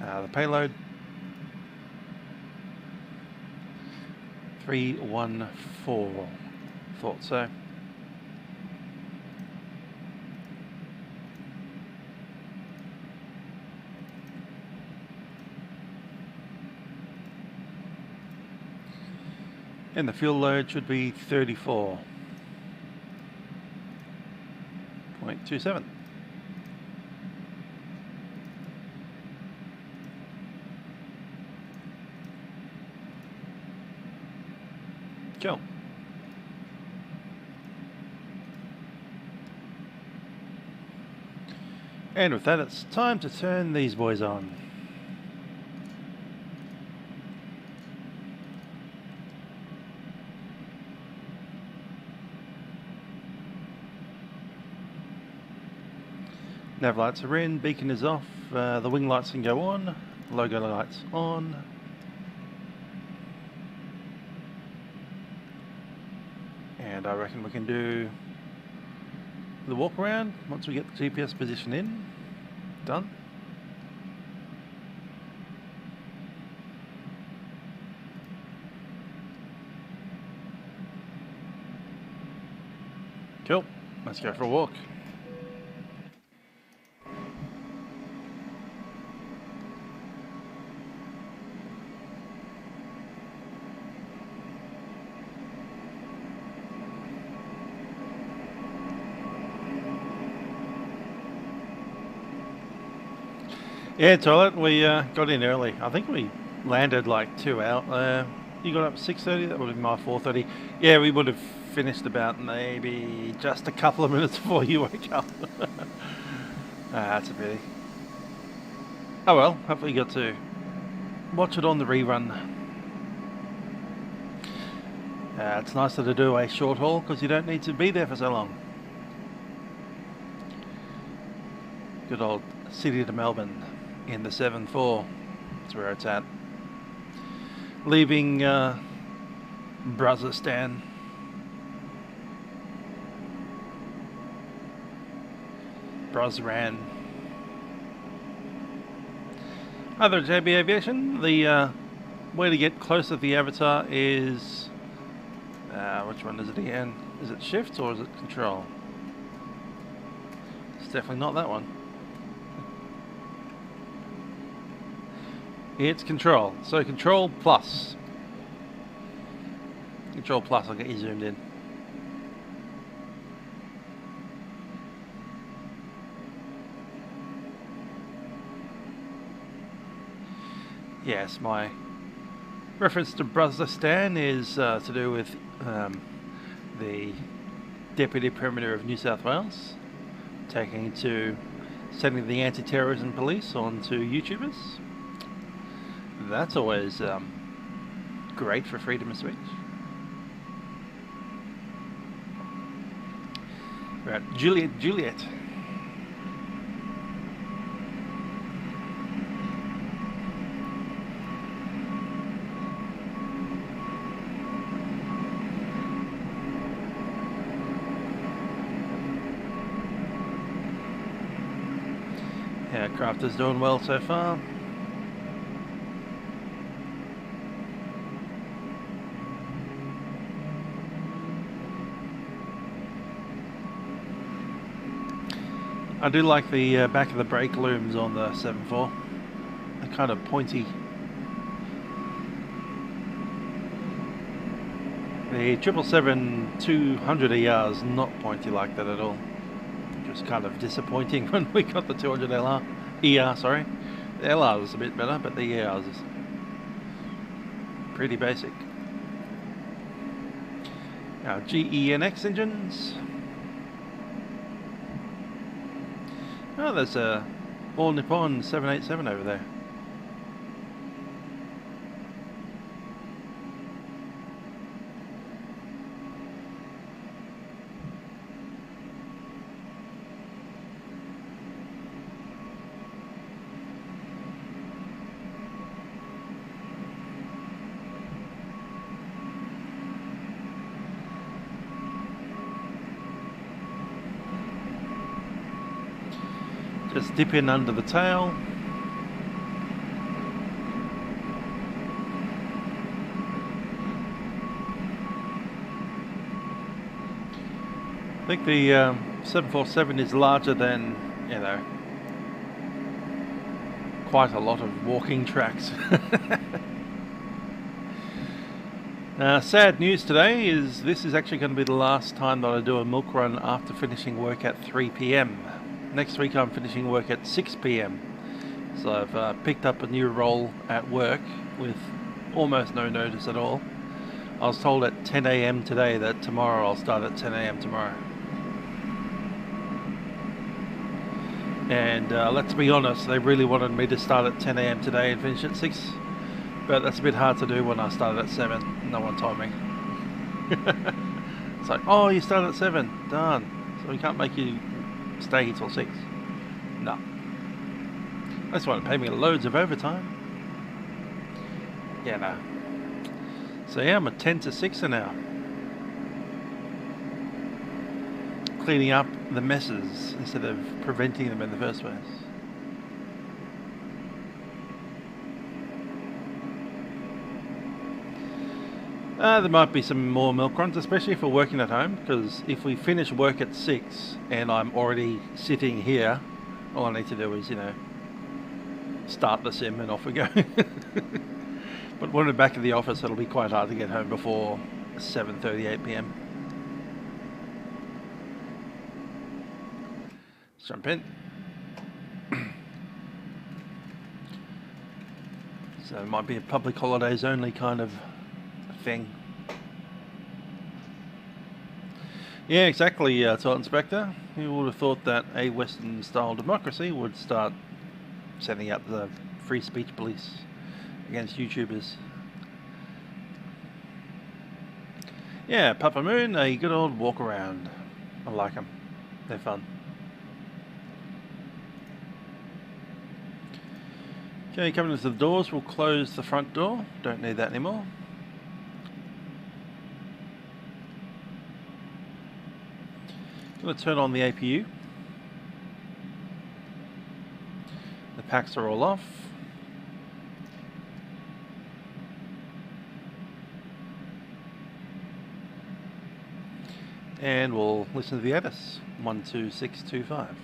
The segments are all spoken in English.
The payload 314. Thought so. And the fuel load should be 34.27. Cool. And with that, it's time to turn these boys on. Nav lights are in, beacon is off, the wing lights can go on, logo lights on. And I reckon we can do the walk around once we get the GPS position in. Done. Cool, let's go for a walk. Yeah, toilet. We got in early. I think we landed like 2 hours. You got up at 6:30. That would have been my 4:30. Yeah, we would have finished about maybe just a couple of minutes before you woke up. That's a pity. Oh well. Hopefully you got to watch it on the rerun. It's nicer to do a short haul because you don't need to be there for so long. Good old City to Melbourne in the 7-4. That's where it's at. Leaving Brazostan. Brasran. Other JB Aviation. The way to get closer to the avatar is which one is it again? Is it shift or is it control? It's definitely not that one. It's control. So control plus. Control plus, I'll get you zoomed in. Yes, my reference to Brazostan is to do with the Deputy Premier of New South Wales sending the anti-terrorism police onto YouTubers. That's always great for freedom of speech. Right, Juliet. Aircraft is doing well so far. I do like the back of the brake looms on the 7.4. They're kind of pointy. The 777-200ER is not pointy like that at all. Just kind of disappointing when we got the 200 ER, sorry. The LR is a bit better, but the ER is pretty basic. Now GENX engines. Oh, there's a All Nippon 787 over there. Just dip in under the tail. think the 747 is larger than, you know, quite a lot of walking tracks. Sad news today is this is actually going to be the last time that I do a milk run after finishing work at 3 PM. Next week I'm finishing work at 6 PM. So I've picked up a new role at work with almost no notice at all. I was told at 10 AM today that tomorrow I'll start at 10 AM tomorrow. And let's be honest, they really wanted me to start at 10 AM today and finish at 6. But that's a bit hard to do when I started at 7. No one told me. It's like, oh, you started at 7. Darn. So we can't make you stay here till 6. No. They just want to pay me loads of overtime. Yeah, no. So yeah, I'm a 10 to 6er now. Cleaning up the messes instead of preventing them in the first place. There might be some more milk runs, especially if we're working at home, because if we finish work at 6 and I'm already sitting here, all I need to do is, you know, start the sim and off we go. But when we're back in the office, it'll be quite hard to get home before 7:38 PM. Let's jump in. So it might be a public holidays only kind of thing. Yeah, exactly, Toilet Inspector. Who would have thought that a Western style democracy would start setting up the free speech police against YouTubers? Yeah, Papa Moon, a good old walk around. I like them. They're fun. Okay, coming into the doors, we'll close the front door. Don't need that anymore. Going to turn on the APU. The packs are all off. And we'll listen to the ATIS 12625.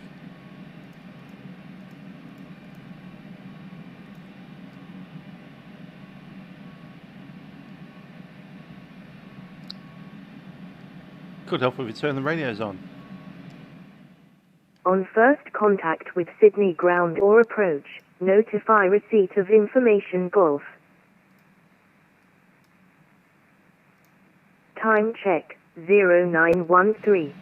Could help if you turn the radios on. On first contact with Sydney ground or approach, notify receipt of information Golf. Time check, 0913.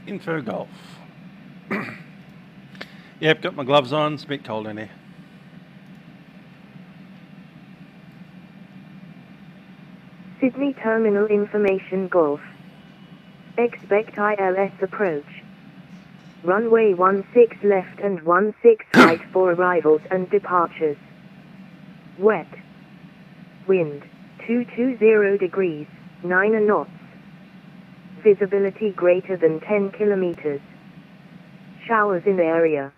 Info Golf. Yep, got my gloves on, it's a bit cold in here. Sydney Terminal Information Golf. Expect ILS approach. Runway 16 left and 16 right for arrivals and departures. Wet. Wind, 220 degrees, 9 knots. Visibility greater than 10 kilometers. Showers in area.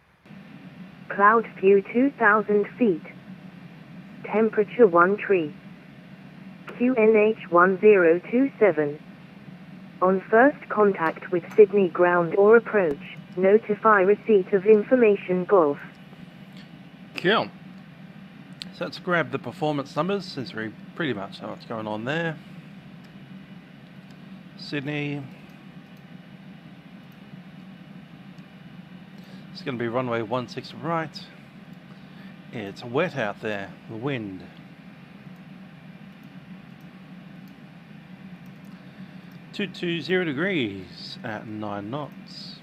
Cloud view 2,000 feet. Temperature 1 tree. QNH 1027. On first contact with Sydney ground or approach, notify receipt of information Golf. Cool. So let's grab the performance numbers since we pretty much know what's going on there. Sydney. It's going to be runway 16 right. It's wet out there, the wind. 220 degrees at 9 knots.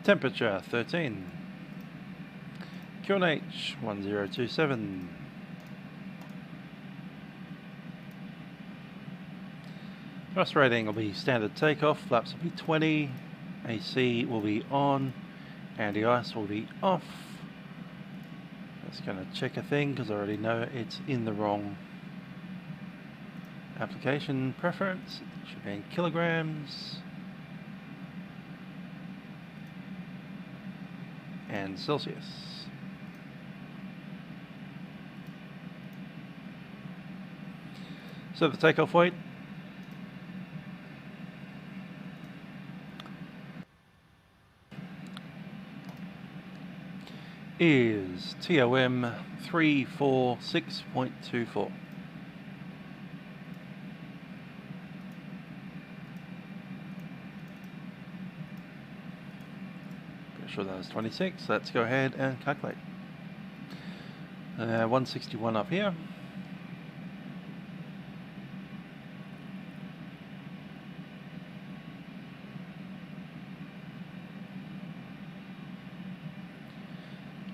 Temperature 13. QNH 1027. Thrust rating will be standard takeoff, flaps will be 20, AC will be on, anti-ice will be off. Just going to check a thing because I already know it's in the wrong application preference. It should be in kilograms and Celsius. So the takeoff weight is TOM 346.24. Pretty sure that was 26. Let's go ahead and calculate. 161 up here.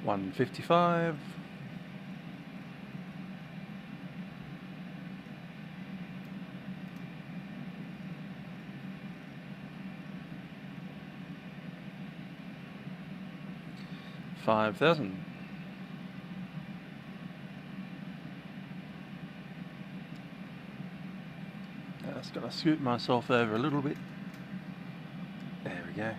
$155. $5,000. Just gonna scoot myself over a little bit. There we go.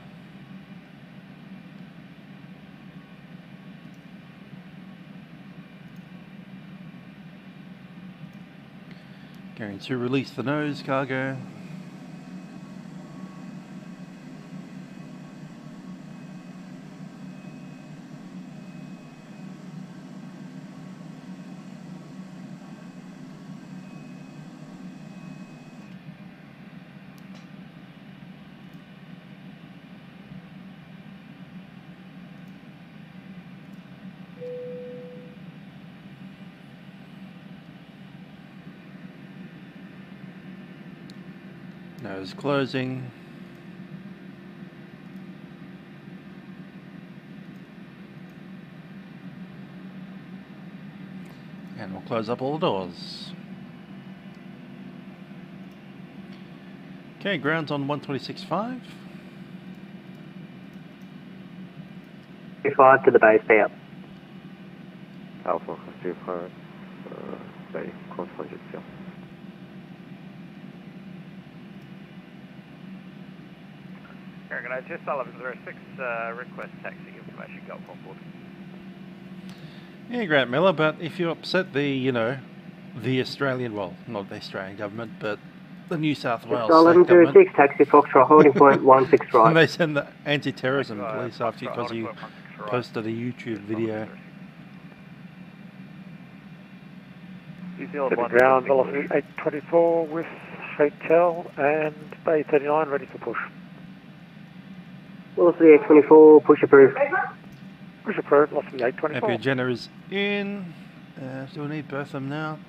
Going to release the nose cargo. Nose closing. And we'll close up all the doors. Okay, ground's on 126.5. 5 to the base, pay up. Alpha, 25, bay, cross 100, yeah. Good 1106, request taxi information, go on board. Yeah, Grant Miller, but if you upset the, you know, the Australian, well, not the Australian government, but the New South Wales state 1106, taxi Foxtrot, holding point 16 right. and they send the anti-terrorism police after you because you posted a YouTube video. Ground velocity 824 with hotel and bay 39 ready for push. Velocity 824, push approved. Push approved, velocity 824. Happy Jenna is in. Do we need both of them now?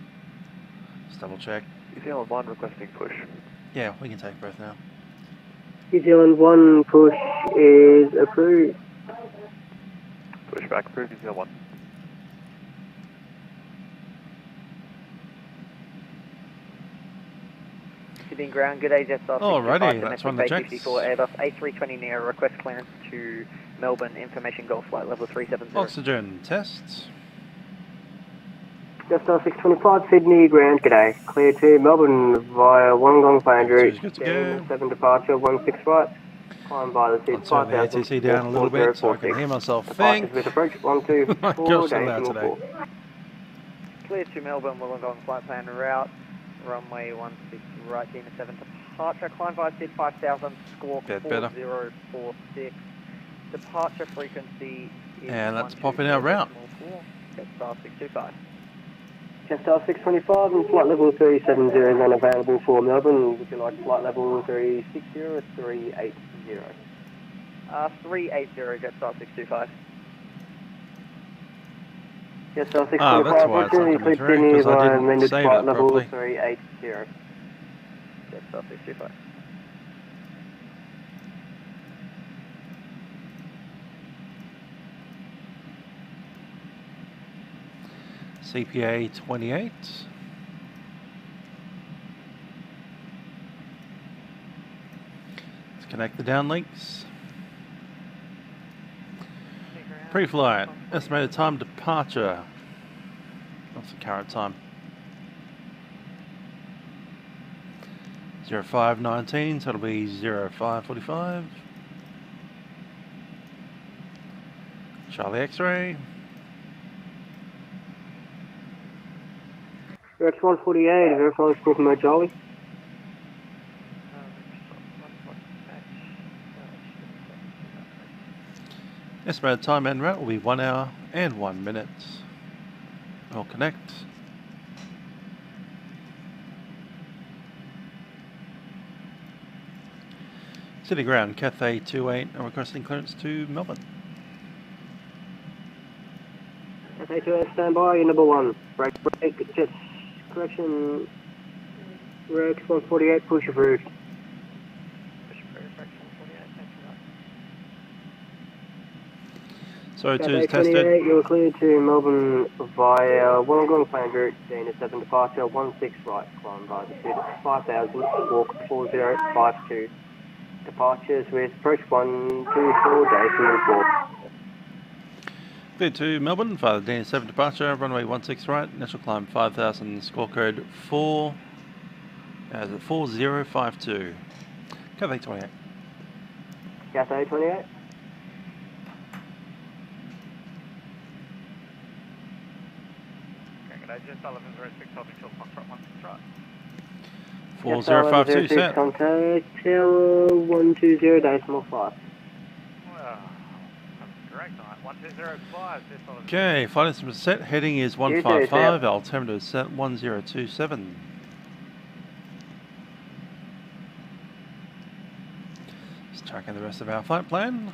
Let's double check. New Zealand 1 requesting push. Yeah, we can take both now. New Zealand 1 push is approved. Pushback approved, New Zealand 1. Sydney ground, good day, Jets. Alrighty, that's one of the checks. 54 Airbus A320 Neo, request clearance to Melbourne, information Golf flight level 370. Oxygen tests. Jetstar 625, Sydney ground, g'day. Clear to Melbourne via Wollongong planned route. Good to go. 7 departure, 16 right. Climb by the seat, Let's turn the ATC down a little bit so I can hear myself think. With approach, 124, My gosh, so loud today. Clear to Melbourne, Wollongong flight plan route, runway 16 right, Demon 7 departure, climb via seat 5000, squawk 4046. Departure frequency is and let's pop in our route. Jetstar 625. Jetstar 625 and flight level 370 is unavailable for Melbourne. Would you like flight level 360 or 380? 380, Jetstar 625. Jetstar 625, that's why it's not coming through, because I didn't save flight it level properly. 380. Jetstar 625. CPA 28. Let's connect the downlinks. Pre-flight, estimated time departure. What's the current time? 0519, so it'll be 0545. Charlie X-ray. Rex 148, verify spoken by Charlie. Estimated time en route will be 1 hour and 1 minute. I'll connect. City ground, Cathay 28, and requesting clearance to Melbourne. Cathay 28, stand by, you're number 1. Break, jets, correction, Rex 148, push approved. Push approved, Rex 148, thanks for that. So Cathay 2 is tested. 28, you were cleared to Melbourne via Wollongong planned route, Dana 7 departure, 16 right, climb by the speed of 5,000, walk 4052. Departures with approach 124, decimal 4. Cleared to Melbourne via the Dana 7 departure, runway 16 right, initial climb 5,000, score code 4052. Cathay 28. Cathay 28. Okay, good day, just 1106, holding till Foxtrot 16 right. 4052 set. Contact tower 120, decimal 5. Well, correct, night 1205. Okay, flight instrument set, heading is 155, altimeter is set 1027. Just tracking the rest of our flight plan.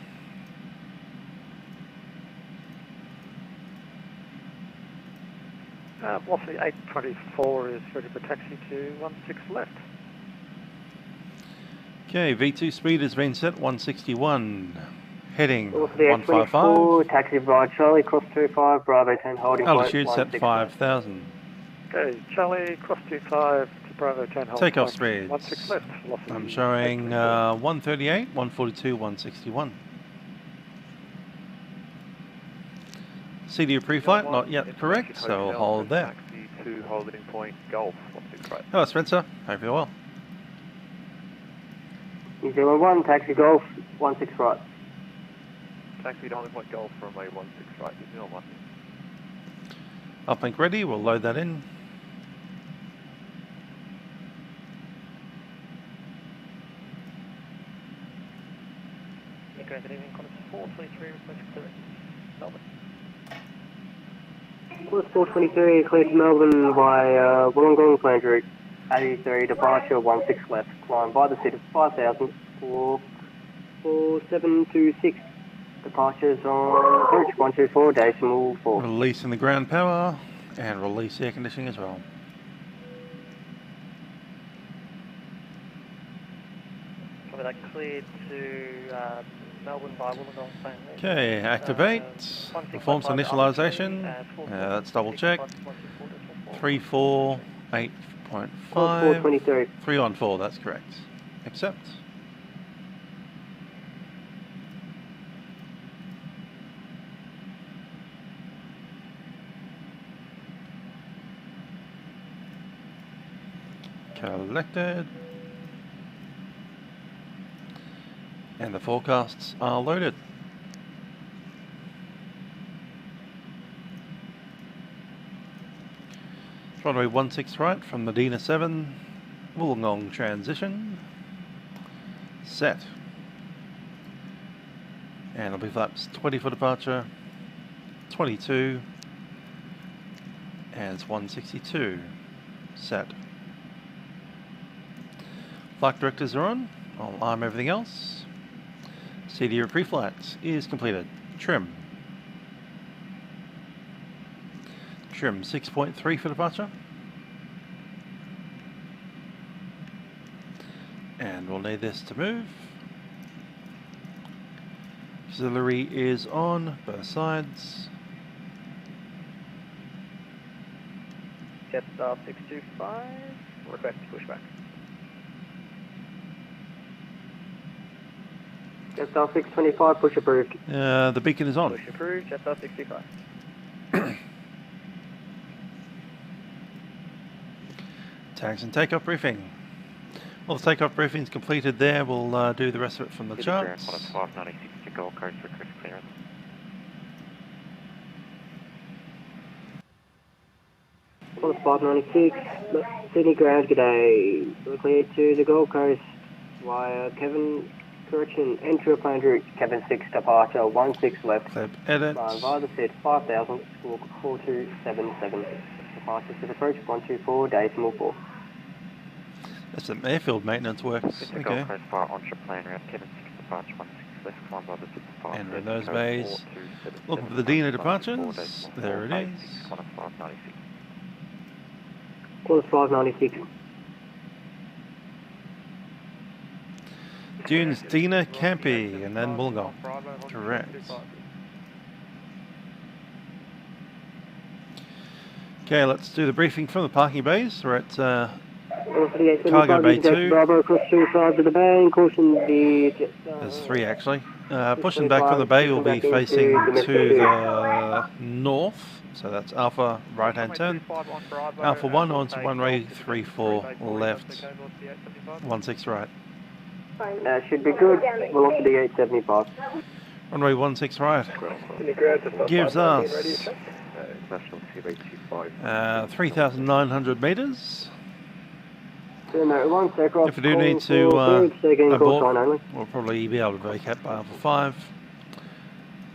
Velocity 824 is ready for taxi to 16 left. Okay, V2 speed has been set 161. Heading Velocity 155. taxi by Charlie, cross 25, Bravo 10, holding Altitude point set 5,000. Okay, Charlie, cross 25 to Bravo 10, hold Takeoff point, speeds. 16 left. Velocity I'm showing 824. 138, 142, 161. CDU pre-flight, not yet correct, so I'll hold there. Taxi to holding point Golf 16 right. Hello Spencer, hope you're well. New Zealand 1, taxi Golf 16 right. Taxi to holding point Golf runway 16 right. New Zealand 1. Uplink ready, we'll load that in. Good evening, Qantas 423, request clearance, Melbourne. Course 423, cleared to Melbourne via Wollongong planned route, 83, departure 16 left, climb by the seat of 5,000, 4726. Departures on approach 124, decimal 4. Releasing the ground power and release air conditioning as well. Copy that, cleared to Melbourne by Wollongong planned route. Okay, activate, performs initialization, let's double check, 348.5, 423. 314, that's correct. Accept. Collected. And the forecasts are loaded. Runway 16 right from Medina 7, Wollongong transition, set. And it'll be flaps 20 for departure, 22, and it's 162, set. Flight directors are on, I'll arm everything else. CDU pre-flight is completed. Trim. Trim 6.3 for departure. And we'll need this to move. Auxiliary is on both sides. Jetstar 625, request pushback. Jetstar 625, push approved. The beacon is on. Push approved, Jetstar 625. Tags and takeoff briefing. Well, the takeoff briefing is completed there. We'll do the rest of it from the charts. 596 to Gold Coast for Chris clearance. Course 596, Sydney ground, g'day. We're cleared to the Gold Coast via Kevin Correction, enter plan route, cabin 6, departure 16 left. Clip edit. Flying via the set 5000, squawk 4277. Departure set approach 124, decimal 4. That's some airfield maintenance works. Okay. Enter those bays. Looking for the Dina departures. There it is. Course 596. Dunes, Dina, Campy, and then Wollongong. Correct. Okay, let's do the briefing from the parking bays. We're at Cargo Bay 2. Bravo across 25 to the bay and caution the jet. There's 3 actually. Pushing back from the bay, we'll be facing to the north. So that's Alpha right hand turn. Alpha 1 onto runway 34 left. 16 right. Should be good. Velocity 875. Runway 16 right. Gives us 3,900 metres. If we do need to abort, we'll probably be able to vacate by Alpha 5.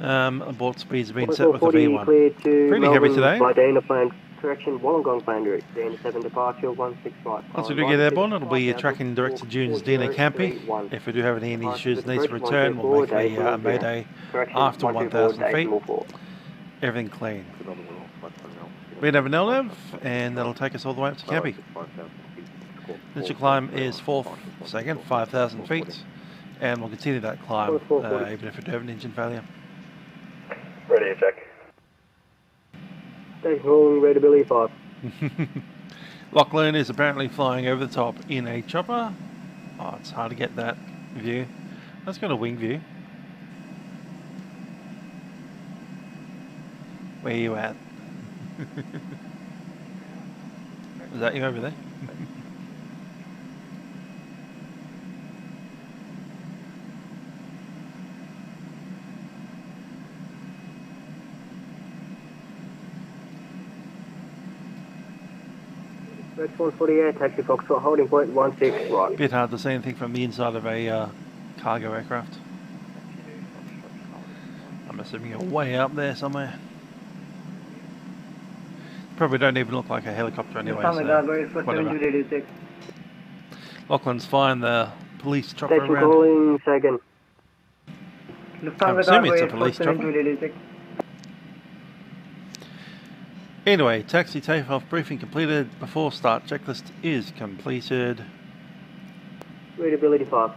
Abort speeds have been set with the V1. Pretty heavy today. Correction, Wollongong plan route, Dina 7 departure, 16 right. Once we do get airborne, it'll be tracking direct to Dunes, Dina, Campy. If we do have any issues, needs to return, we'll make a mayday after 1,000 feet. Everything clean. We have an LNAV, and that'll take us all the way up to Campy. Initial climb is 5,000 feet, and we'll continue that climb even if we do have an engine failure. Ready to check. Station rolling, rateability 5. Lachlan is apparently flying over the top in a chopper. Oh, it's hard to get that view. That's got a wing view. Where are you at? Is that you over there? Red 148, taxi Foxtrot, holding point 16 right. Bit hard to see anything from the inside of a cargo aircraft. I'm assuming you're way up there somewhere. Probably don't even look like a helicopter anyway, so whatever. Lachlan's flying the police chopper Station around. calling, second. I'm assuming it's a police chopper. Anyway, taxi takeoff briefing completed. Before start checklist is completed. Readability 5.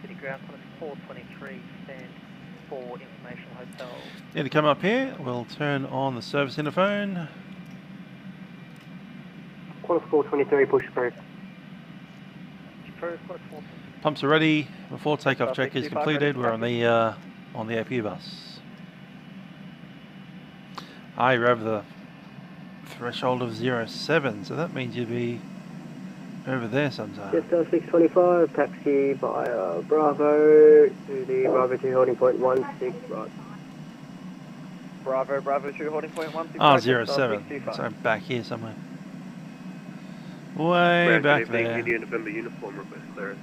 City ground 423, stand for information hotel. Yeah, to come up here, we'll turn on the service interphone. Quarter 423, push through. Pumps are ready. Before takeoff check is completed, we're on the AP bus. You're over the threshold of 07, so that means you'd be over there sometime. Just 625, taxi via Bravo to the Bravo 2 holding point 16 right. Bravo 2 holding point 16 right. 07, so back here somewhere. Way back there. India November uniform request clearance.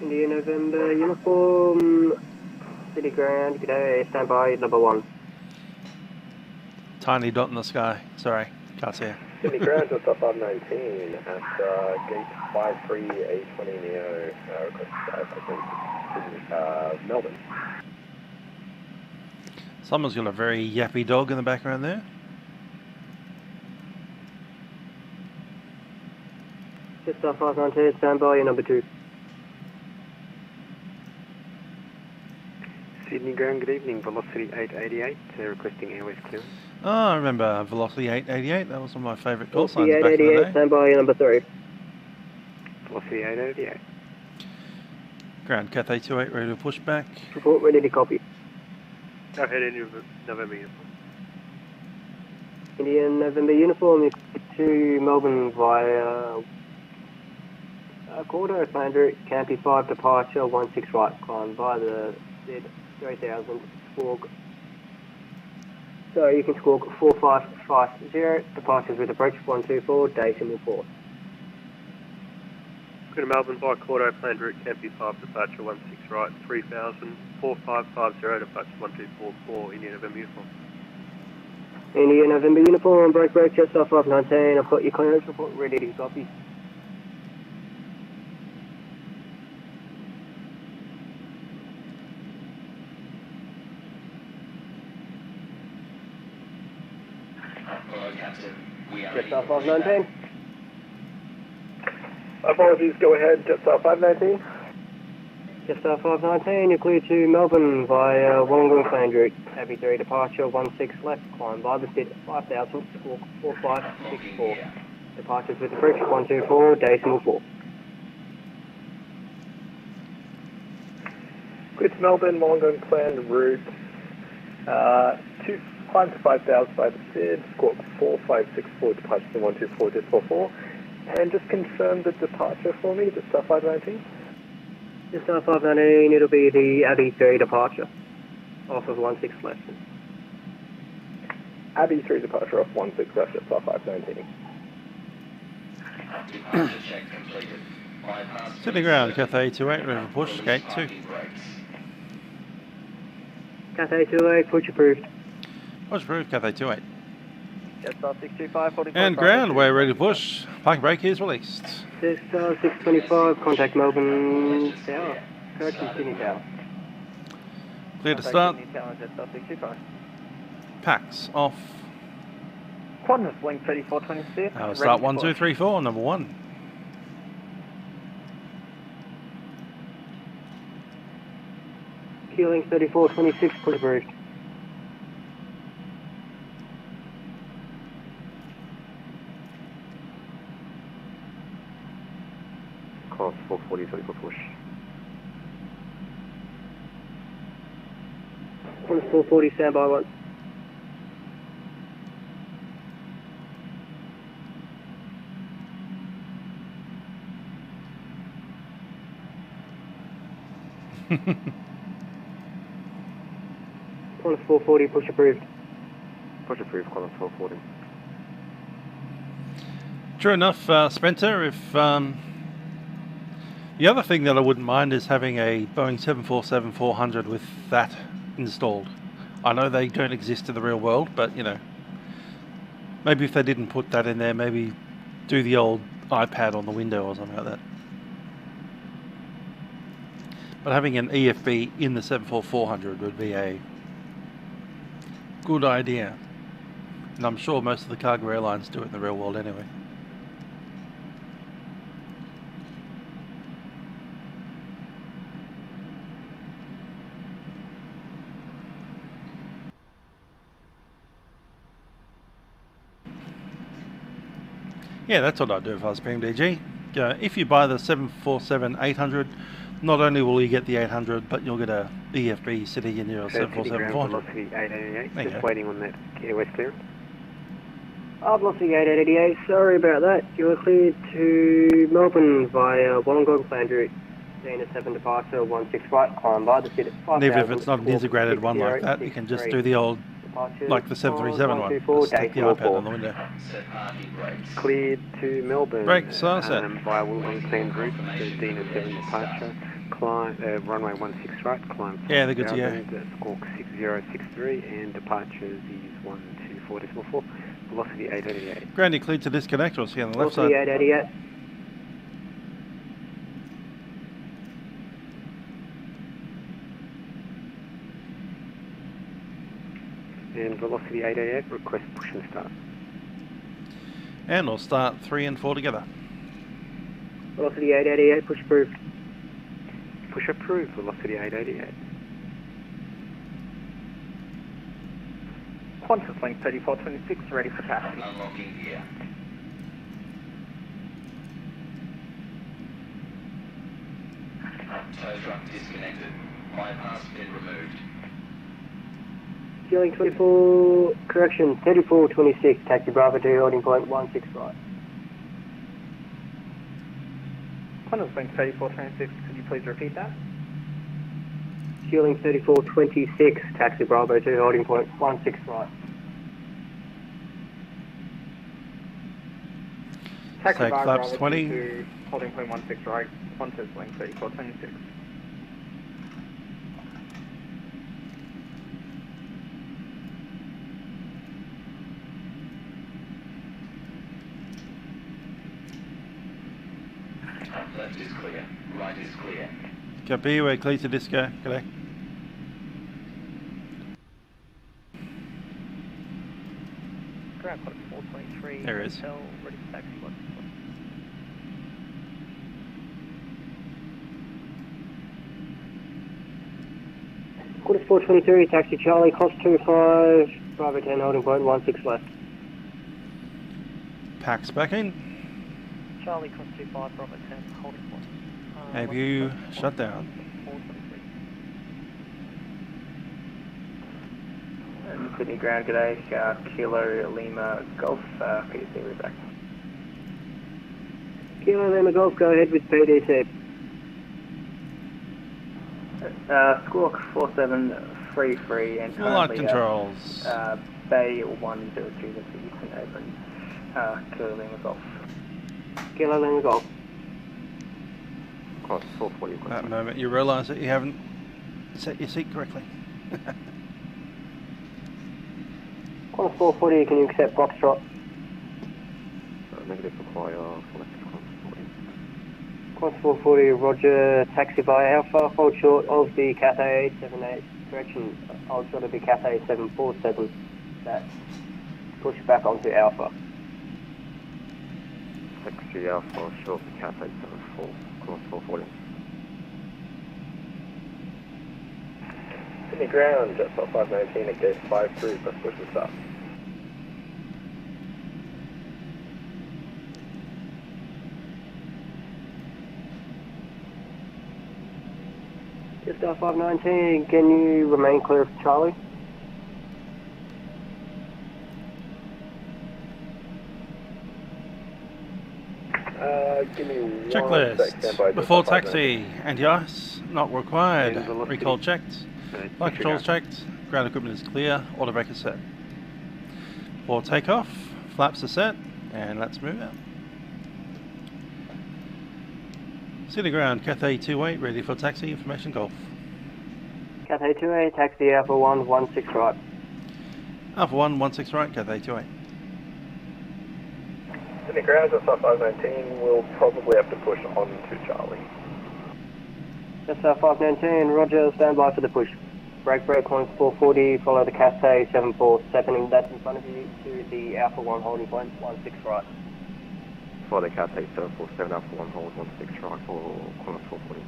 India November uniform, city ground, g'day, stand by, number 1. Tiny dot in the sky, sorry, can't see it. City ground, Delta 519 at gate 53A20 Neo, request Melbourne. Someone's got a very yappy dog in the background there. Just 519, stand by, number 2. Sydney ground, good evening, velocity 888, requesting airways clearance. Oh, I remember velocity 888, that was one of my favourite call signs back in the 888, day. stand by, number 3. Velocity 888. Ground Cathay 28, ready to push back. Report ready to copy. Go ahead, Indian November uniform. Indian November uniform to Melbourne via Cordo, planned route, Campy 5 departure, 16 right, climb via the Z 3000, squawk So you can squawk 4550, departures with approach 124, decimal 4. Go to Melbourne by Cordo, planned route Campy 5, departure 16 right, 3000, 4550, departure 1244, India November uniform. India November uniform, break, just off 519, I've got your clearance report ready to copy. Just off 519. Apologies, go ahead, just off 519. Just off 519, you're clear to Melbourne via Wollongong planned route. Abbey 3 departure 16 left, climb by the SID 5000, squawk 4564. Departures with approach 124, decimal 4. Clear to Melbourne, Wollongong planned route, climb to 5000 by the SID, squawk 4564, departure to 124.44. And just confirm the departure for me, just off 519. Just off 519, it'll be the Abbey 3 departure, off of 16 left. Abbey 3 departure off 16 left, just off 519. Departure check completed. Sydney ground, Cathay 28, ready for push, gate 2. Cathay 28, push approved. Push approved, Cathay 28. Just off 625, 44. And ground, we're ready to push. Parking brake is released. Just 625, contact Melbourne Tower. Correction, Sydney Tower. Clear to start. Sydney Tower, just off 625. Packs off. Qantas link 3426. Now we'll start 1, 2, 3, 4, number 1. Q-link 3426, push approved. Course 440, ready for push. Qantas 440, standby 1. Qantas 440, push approved. Push approved, Qantas 440. True enough, Spencer, if the other thing that I wouldn't mind is having a Boeing 747-400 with that installed. I know they don't exist in the real world, but you know, maybe if they didn't put that in there, maybe do the old iPad on the window or something like that. But having an EFB in the 747-400 would be a good idea. And I'm sure most of the cargo airlines do it in the real world anyway. Yeah, that's what I'd do if I was PMDG. If you buy the 747-800, not only will you get the 800, but you'll get a EFB sitting in your 747-400. Velocity 888, just waiting on that airways clearance. Velocity 888, sorry about that. You're cleared to Melbourne via Wollongong planned route. Dana 7 departure, 16 right, climb by the SID at 5000. And even if it's not an integrated one like that, you can just do the old, like the 737 one. Just stick the iPad on the window. Cleared to Melbourne. Brakes are set. Via Wollongong planned route, Dana 7 departure, climb, runway 16 right, climb. Yeah, they're good to go. Squawk 6063 and departures is 124.4. Velocity 888. Grandy cleared to disconnect, we'll see on the left side. Velocity 888. And velocity 888, request push and start. And we'll start 3 and 4 together. Velocity 888, push approved. Push approved, velocity 888. Qantas link 3426, ready for taxi. Unlocking gear. Tow truck disconnected. Bypass been removed. Q-link 24, correction, 3426, taxi Bravo 2, holding point 16 right. Qantas link 3426, could you please repeat that? Q-link 3426, taxi Bravo 2, holding point 16 right. Take flaps 20. Holding point 16 right, Qantas wing 3426. Left is clear. Right is clear. Copy, we're clear to disco. G'day. Ground code 423. There it is. Hotel, ready for taxi. Quarter 423, taxi Charlie, cost 25, Bravo 10, holding point 16 left. Pax back in. Charlie, cross 25, Bravo 10, holding point. Have you shut down? 423. Sydney ground, g'day, Kilo Lima Golf, PDC, we're back. Kilo Lima Golf, go ahead with PDC. Squawk 4733 and Light currently controls. Bay 102, the Eastern Open, Kilo Lima Golf. Kilo Lima Golf. Cost 440. That moment you realise that you haven't set your seat correctly. Quarter 440, can you accept Foxtrot? Negative require select Quarter 440, Roger, taxi by Alpha, hold short of the Cathay 878, correction, hold short of the Cathay 747, that's push back onto Alpha. Taxi Alpha, short of the Cathay 74, course 440. Sydney ground, just off 519 at gate 53, press push to stop. Just off 519, can you remain clear of Charlie? Give me 1 Checklist. sec, stand by, Before just off taxi, anti-ice, not required. Recall checked. Light controls checked. Ground equipment is clear. Auto brake is set. For takeoff, flaps are set, and let's move out. City ground, Cathay 28, ready for taxi, information Golf. Cathay 28, taxi Alpha 1, 16 right. Alpha 1, 16 right, Cathay 28. Sydney ground, just off 519, we'll probably have to push on to Charlie. Just off 519, Roger, stand by for the push. Brake 440, follow the Cathay 747, that's in front of you, to the Alpha 1 holding point, 16 right. For the Cathay 747, Alpha 1 hold 16 right for corner 440.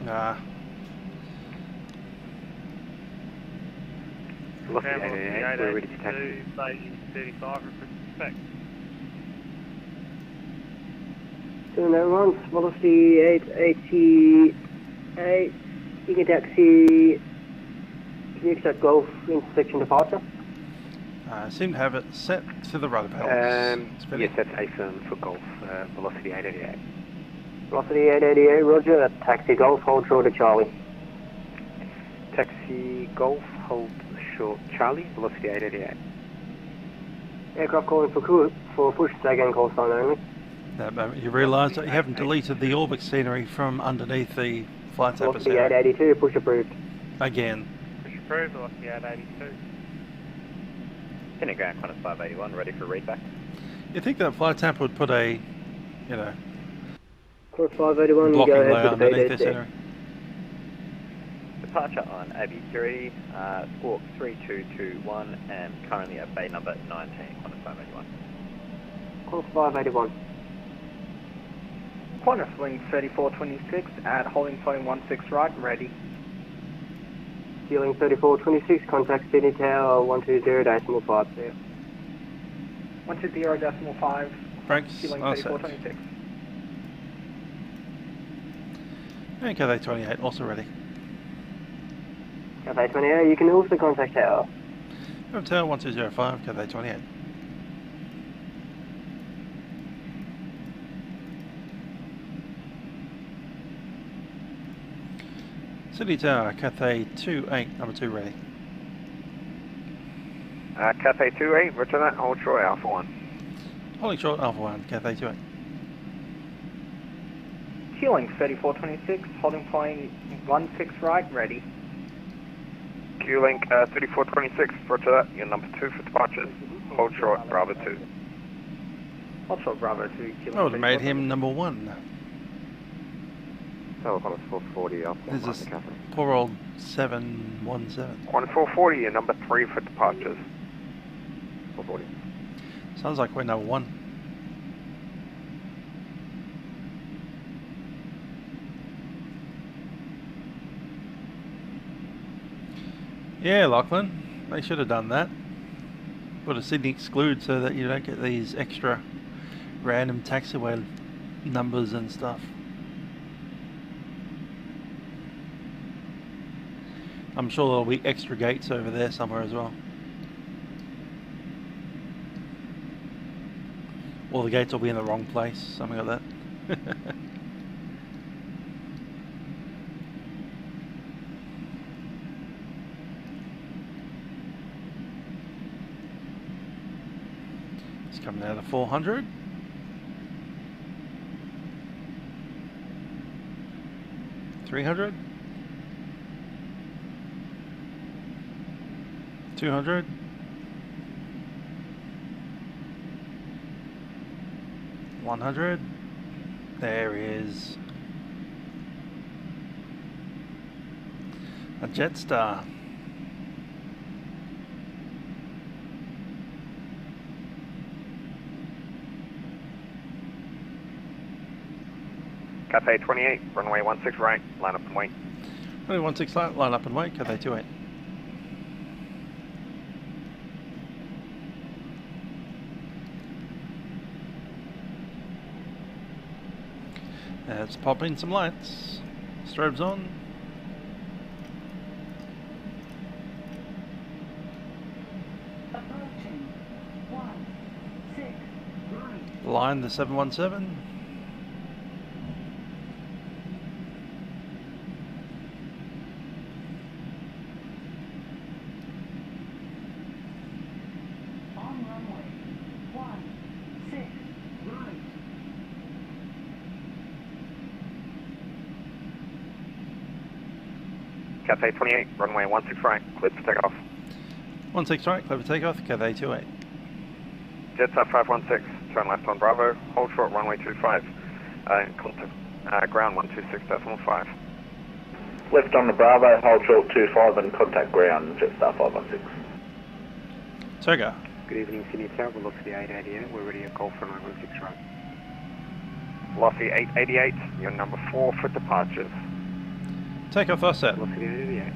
Nah. Lockheed 888, we're ready to taxi. 35, respect. Doing that once, velocity 888, you can taxi, can you accept Golf intersection departure? I seem to have it set to the rudder pedals. Yes, that's AFIRM for Golf, velocity 888. Velocity 888, Roger, taxi Golf, hold short of Charlie. Taxi Golf, hold short Charlie, velocity 888. Aircraft calling for push, say again, call sign only. That moment you realise that you haven't deleted the Orbx scenery from underneath the Flytampa Velocity scenery. 882, push approved. Again. Push approved, velocity 882. Sydney ground, Qantas 581, ready for readback. You think that Flytampa would put a, you know, Course 581, blocking go layer ahead with the underneath the PDC. scenery? Departure on AB3, squawk 3221, and currently at bay number 19, Qantas 581. Course 581. Qantas wing 3426 at holding point 16 right, ready. Ceiling 3426, contact Sydney Tower 120.5, clear. 120.5. Brakes, Ceiling all set. 3426. And Cathay 28, also ready. Cathay 28, you can also contact Tower. Hotel 1205, Cathay 28. City Tower, Cathay 28, number 2 ready. Cathay 28, roger that, hold short Alpha 1. Holding short Alpha 1, Cathay 28. Q-Link 3426, holding point 16 right, ready. Q-Link 3426, roger that, you're number 2 for departures. Hold short Bravo 2. Hold short Bravo 2, Q-Link. I would have made him number 1. So we've got a 440 up. There's this poor old 717. 1440, you're number 3 for departures. 440. Sounds like we're number 1. Yeah, Lachlan, they should have done that. Put a Sydney exclude so that you don't get these extra random taxiway numbers and stuff. I'm sure there'll be extra gates over there somewhere as well. Or the gates will be in the wrong place, something like that. It's coming out of 400. $300. 200. 100. There is a Jetstar. Cathay 28, runway 16 right, line up and wait. Runway 16 right, line up and wait, Cathay 28. Let's pop in some lights. Strobes on. Line the 717. Cathay 28, runway 16 right, cleared for takeoff. 16 right, clear for takeoff, Cathay 28. Jetstar 516, turn left on Bravo, hold short runway 25, contact ground 126.5. Left on the Bravo, hold short 25 and contact ground, Jetstar 516. Toga. Good evening, Sydney Tower, velocity 888, we're ready to call for runway 16 right. Velocity 888, you're number 4 for departures. Takeoff offset. Velocity 888.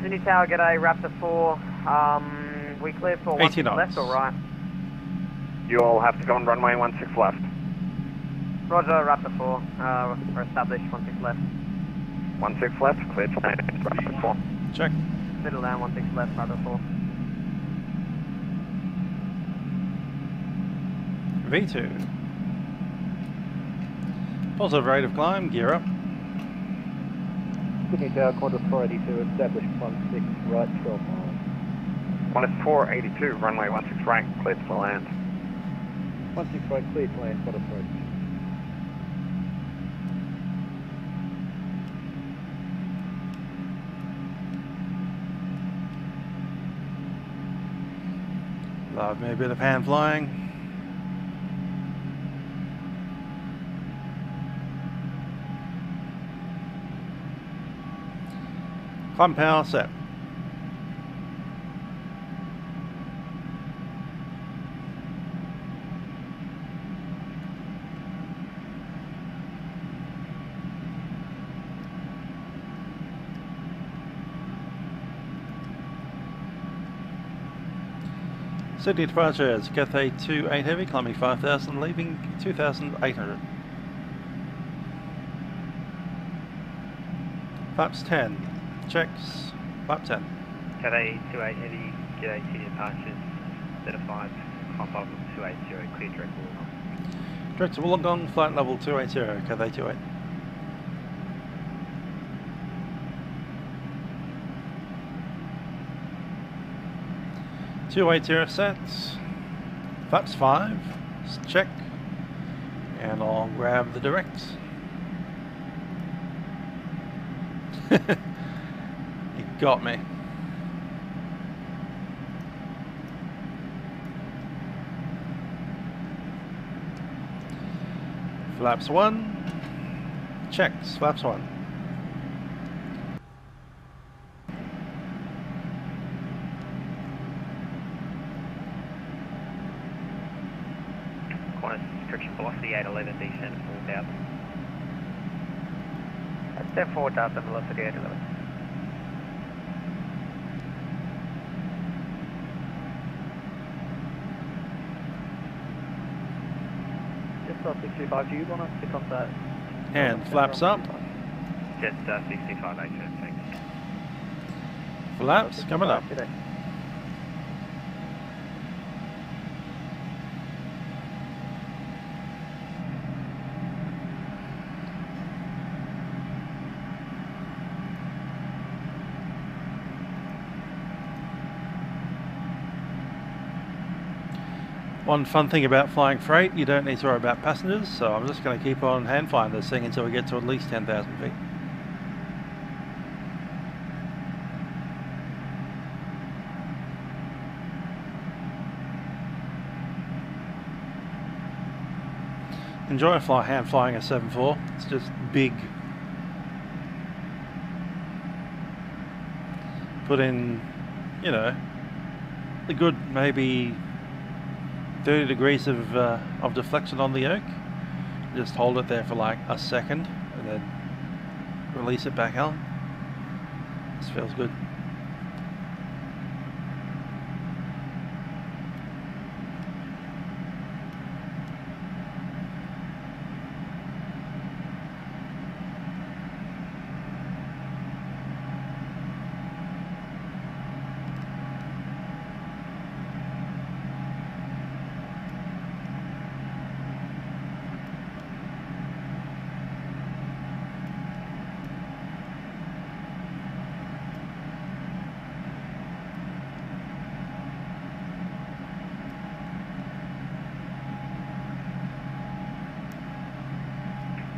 Sydney Tower, g'day, Raptor 4. We clear for 16 left or right? You all have to go on runway 16 left. Roger, Raptor 4. We're established 16 left. 16 left, cleared for Raptor 4. Check. Middle down, 16 left, Raptor 4. V2. Positive rate of climb, gear up. Sydney Tower, Qantas 482, established 16 right, 12 miles. Qantas 482, runway 16 right, cleared for land. 16 right, cleared for land, Qantas 482. Love me a bit of hand flying. Climb power set. Sydney departures, Cathay 28 heavy, climbing 5,000, leaving 2,800. Flaps 10. Checks, flap 10. Cathay 28 heavy, g'day, Sydney departures, Beta 5, climb level 280, clear direct Wollongong. Direct to Wollongong, flight level 280, Cathay 28. 280 sets, flaps 5, check, and I'll grab the directs. You got me. Flaps 1, checks, flaps 1. Friction velocity 811, descent 4000. Descent 4000, velocity 811. Just 625, do you want us to contact? And flaps up. Just 65, thanks. Flaps coming up. One fun thing about flying freight, you don't need to worry about passengers, so I'm just going to keep on hand flying this thing until we get to at least 10,000 feet. Enjoy hand flying a 7.4, it's just big. Put in, you know, a good maybe 30 degrees of deflection on the yoke. Just hold it there for like a second and then release it back out. This feels good.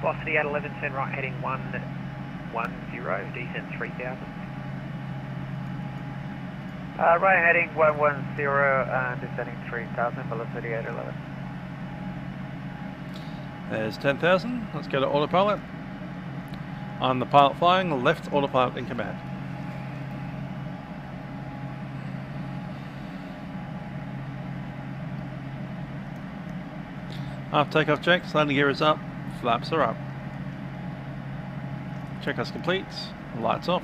Velocity 811, turn right heading 110, descent 3000. Right heading 110, descending 3000, velocity 811. There's 10,000, let's go to autopilot. I'm the pilot flying, left autopilot in command. After takeoff checks, landing gear is up. Flaps are up. Checklist complete. Lights off.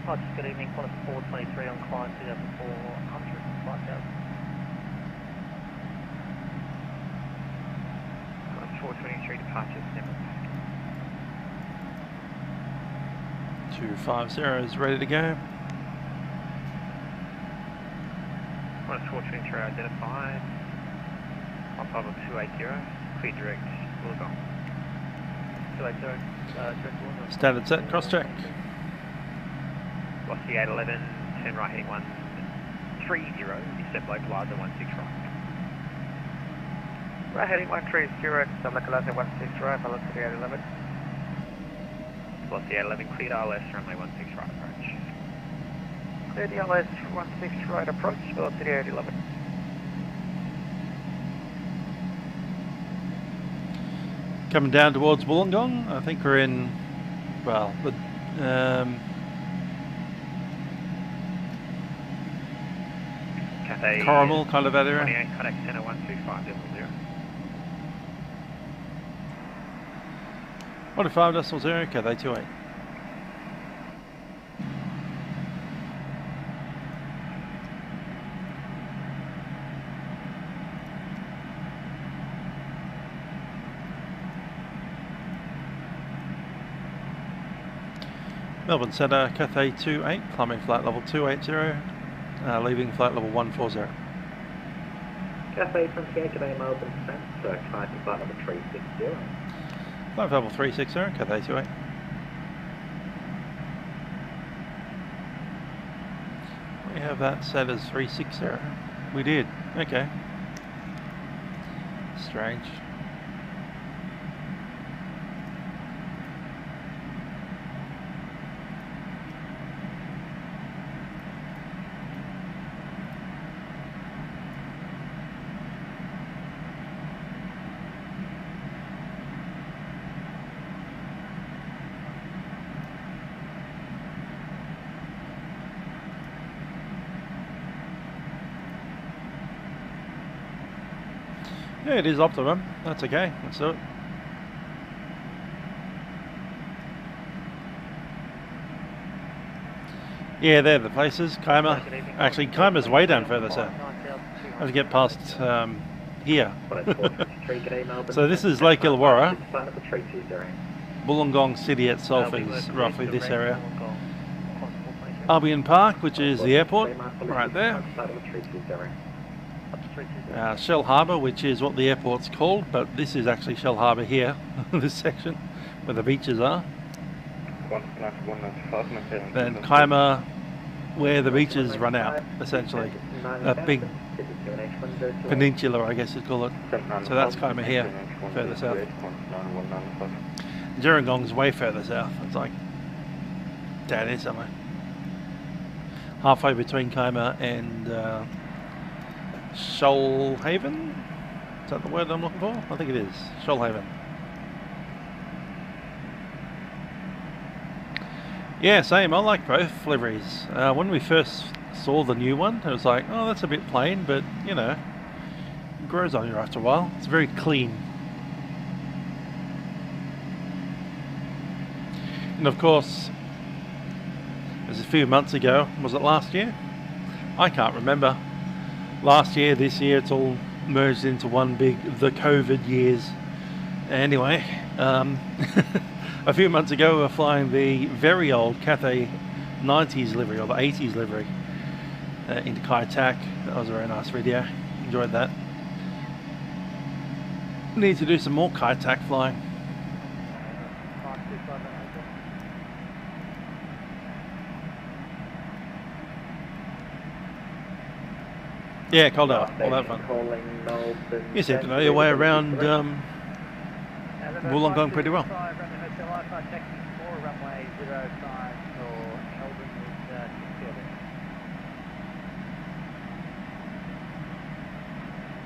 Hi, good evening. Qantas 423 on climb 2400 Flytampa. Qantas 423 departures, never. 250 is ready to go. Qantas 423 identified. 280, clear direct, Wollongong. 280, direct Wollongong. Standard set, cross check. Velocity 811, turn right heading 130, descent below Plaza 16 right. Right heading 130, descent below Plaza 16 right, velocity 811. Velocity 811, cleared RLS, runway 16 right approach. Cleared the RLS 16 right approach, velocity 811. Coming down towards Wollongong. I think we're in, well, the Cathay Coramel kind of that area. 28, contact center 125.0. 125.0, Cathay 28. Melbourne Centre, Cathay 28, climbing flight level 280, leaving flight level 140. Cathay 28, Cathay Melbourne Centre, climbing flight level 360. Flight level 360, Cathay 28. We have that set as 360. We did. Okay. Strange. Yeah, it is optimum. That's okay. Let's do it. Yeah, they're the places. Kaima. Actually, Kaima's way down further south. I have to get past here. So this is Lake Illawarra. Wollongong City itself is roughly this area. Albion Park, which is the airport, right there. Shell Harbour, which is what the airport's called, but this is actually Shell Harbour here, this section, where the beaches are. Then Kaima, where the beaches run out, essentially. A big peninsula, I guess you'd call it. So that's Kaima here, further south. Gerringong's way further south. It's like down here somewhere. Halfway between Kaima and Shoalhaven? Is that the word I'm looking for? I think it is. Shoalhaven. Yeah, same. I like both liveries. When we first saw the new one, it was like, oh, that's a bit plain, but, you know, it grows on you after a while. It's very clean. And of course, it was a few months ago. Was it last year? I can't remember. Last year, this year, it's all merged into one big, the COVID years. Anyway, a few months ago, we were flying the very old Cathay 90s livery, or the 80s livery, into Kai Tak. That was a very nice video. Enjoyed that. Need to do some more Kai Tak flying. Yeah, cold out. All that fun. You seem to know your way around Wollongong pretty well.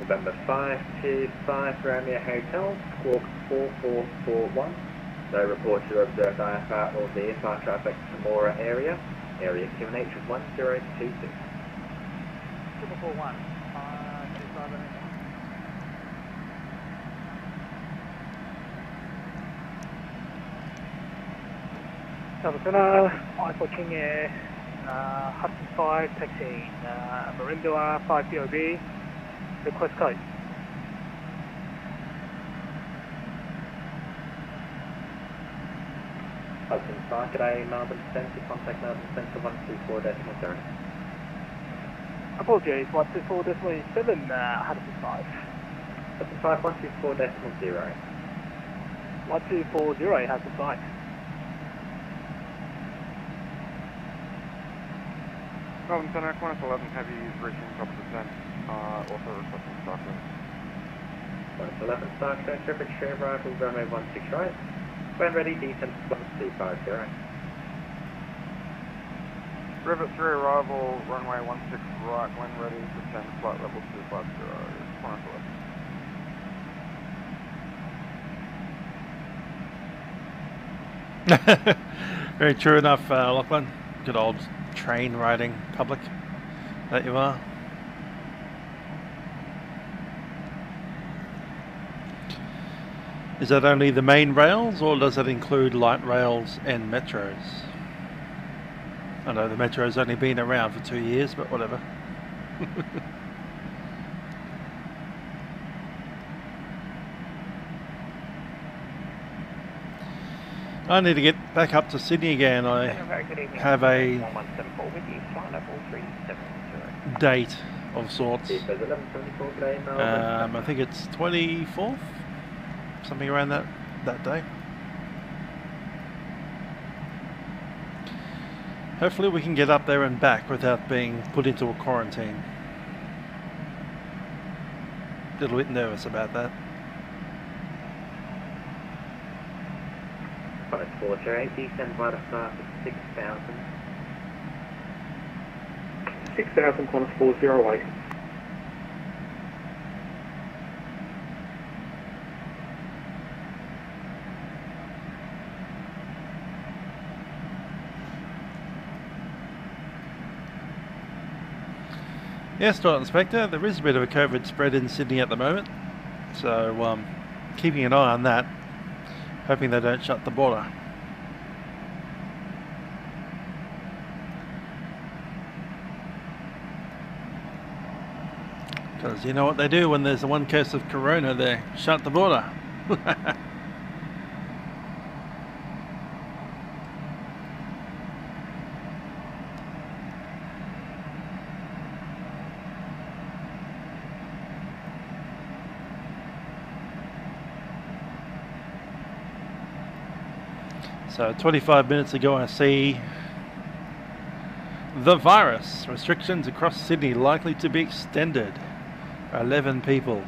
November 525 Romeo Hotel, squawk 4441. No report to observed IFR or VFR traffic Temora area. Area QNH of 1026. 441. Alpha King Air, Hudson 5, taxiing, Marinda 5 POB, request code. Hudson 5, G'day, Melbourne Centre, contact Melbourne Centre 124.0. Apologies, 124.7, Hudson 5. Hudson 5, 124.0. 1240, Hudson 5. Melbourne Centre, Qantas 11 Heavy is reaching top of descent, also requesting start clearance. Qantas 11 start clearance, traffic share arrival, runway 16 right. When ready, descent 1250. Rivet 3 arrival, runway 16 right, when ready, descend flight level 250, Qantas 11. Very true enough, Lachlan. Good old train riding public that you are. Is that only the main rails, or does that include light rails and metros? I know the metro's only been around for 2 years, but whatever. I need to get back up to Sydney again. I have a date of sorts. I think it's 24th, something around that day. Hopefully we can get up there and back without being put into a quarantine. A little bit nervous about that. 5408, descend by the start of 6,000. 6,000, Qantas 408. Yes, Flight Inspector, there is a bit of a COVID spread in Sydney at the moment, so keeping an eye on that, hoping they don't shut the border. Because you know what they do when there's the one case of corona, they shut the border. So 25 minutes ago I see the virus. Restrictions across Sydney likely to be extended. 11 people.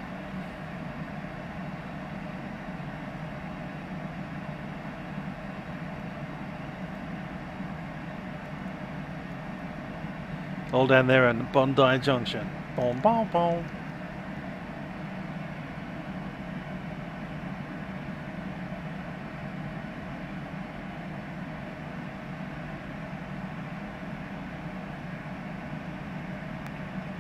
All down there in Bondi Junction. Boom, boom, boom.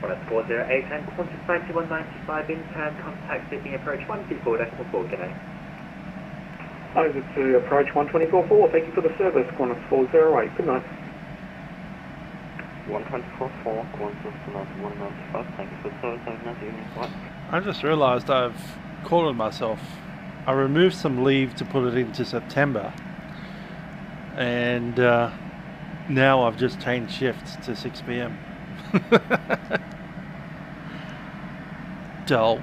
Qantas 408 and Qantas 9195 in turn, contact Sydney approach 124.4, g'day. Over to approach 124.4, thank you for the service, Qantas 408, good night. 124.4, Qantas 195, thank you for the service, have a nice evening flight. I just realised I've cornered myself. I removed some leave to put it into September, and now I've just changed shifts to 6 PM. Dull.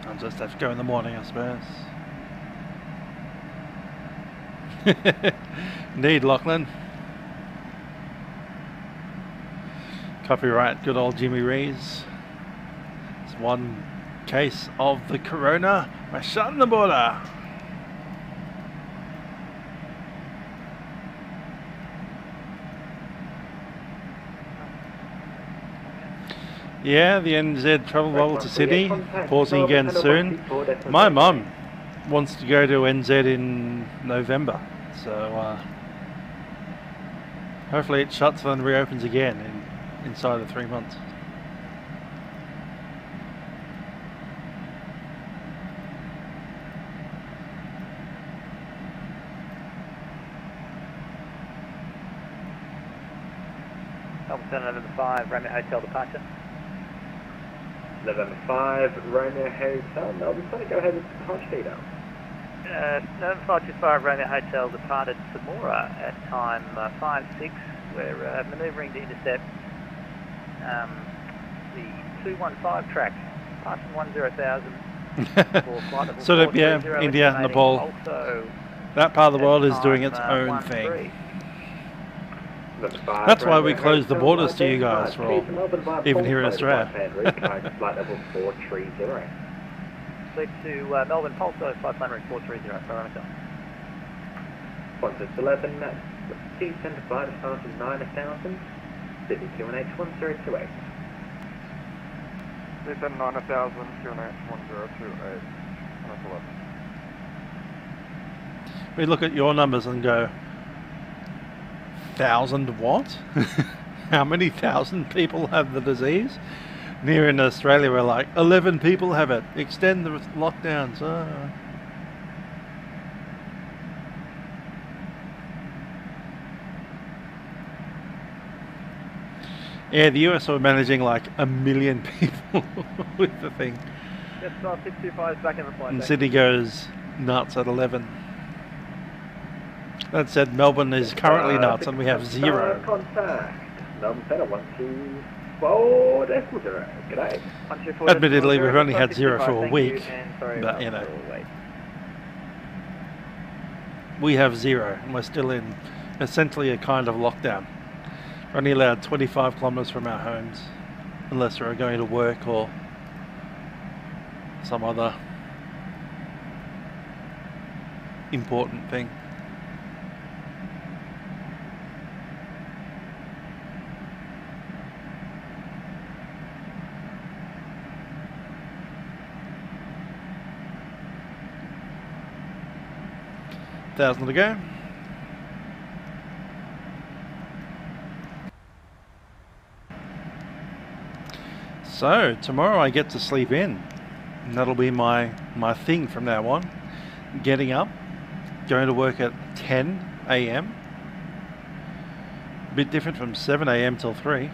I'll just have to go in the morning, I suppose. Indeed, Lachlan. Copyright, good old Jimmy Rees. It's one case of the corona. We're shutting the border. Yeah, the NZ travel bubble to Sydney, pausing again soon. My mum wants to go to NZ in November, so hopefully it shuts and reopens again inside of 3 months. November 5, Romeo Hotel departure. November 5, Romeo Hotel, Melbourne, sorry, go ahead with the departure details. November 525, Romeo Hotel departed Samora at time 5-6. We're manoeuvring to intercept the 215 track, passing 10,000. Sort of, yeah, India, Nepal. Also, that part of the world is doing its own thing. That's why we closed the borders to you guys, for all, even here in Australia. Flight level 430. Clear to Melbourne, Pulso, flight plan route 430, parameter. Qantas 11, descend to flight as fast as 9,000, Sydney QNH 1028. Descend 9,000, QNH 1028, Qantas 11. We look at your numbers and go, 1,000 what? How many thousand people have the disease? And here in Australia we're like, 11 people have it. Extend the lockdowns. Yeah, the US are managing like 1 million people with the thing. Yes, 625 is back in the flight. And Sydney goes nuts at 11. That said, Melbourne is currently nuts and we have 0. Contact. Melbourne Center 124. 12.0. G'day. Admittedly, we've only had 0 for a week, but you know, we have 0, and we're still in essentially a kind of lockdown. We're only allowed 25 kilometres from our homes, unless we're going to work or some other important thing. $1,000 to go. So tomorrow I get to sleep in, and that'll be my thing from now on. Getting up, going to work at 10 AM. A bit different from 7 AM till 3.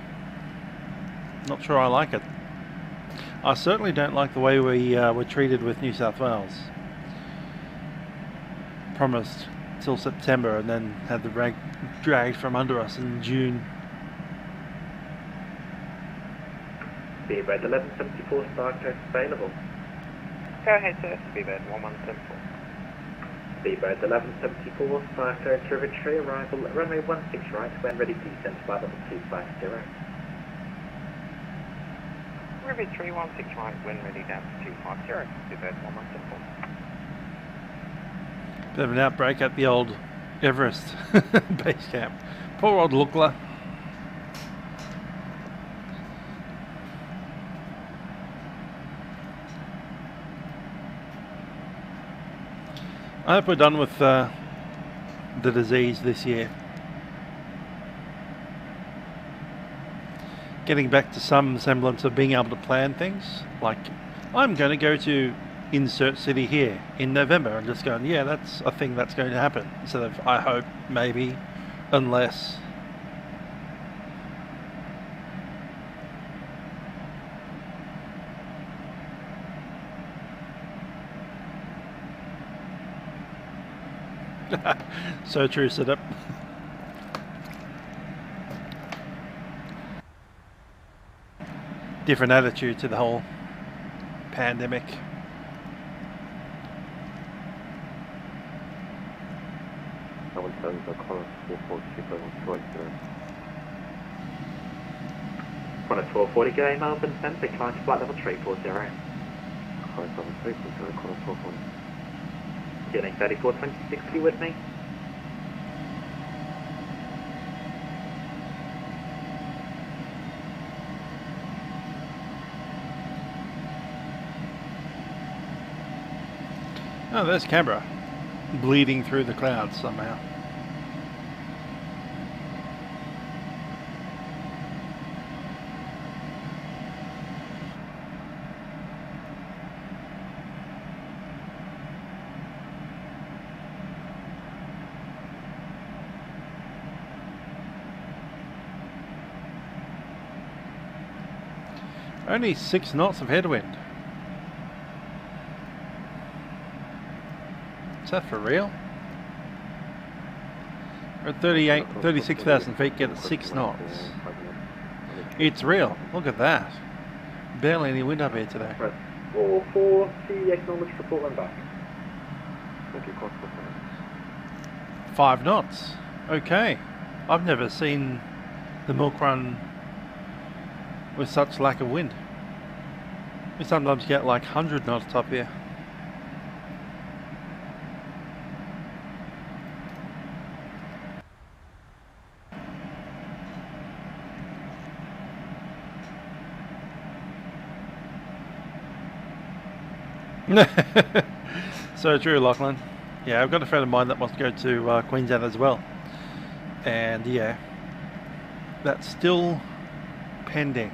Not sure I like it. I certainly don't like the way we were treated with New South Wales. Promised till September and then had the rag dragged from under us in June. Speedbird 1174 start code available. Go ahead, sir. Speedbird 1174. Speedbird 1174 start code to Livery, arrival at runway 16 right when ready to descend flight level 250. Livery 316 right when ready down to 250. Speedbird 1174. Bit of an outbreak at the old Everest base camp. Poor old Lookler. I hope we're done with the disease this year. Getting back to some semblance of being able to plan things. Like, I'm going to go to insert city here in November, and just going, yeah, that's a thing that's going to happen. Instead of, I hope, maybe, unless. So true, setup. Different attitude to the whole pandemic. On a 1240, g'day Melbourne Centre, climb to flight level 340. Getting 3426 with me. Oh, there's Canberra, bleeding through the clouds somehow. Only 6 knots of headwind. Is that for real? We're at 36,000 feet, get at 6 knots. It's real. Look at that. Barely any wind up here today. 440, acknowledge report and back. 5 knots. Okay. I've never seen the Milkrun with such lack of wind. We sometimes get like 100 knots up here. So true, Lachlan. Yeah, I've got a friend of mine that wants to go to Queensland as well. And yeah, that's still pending.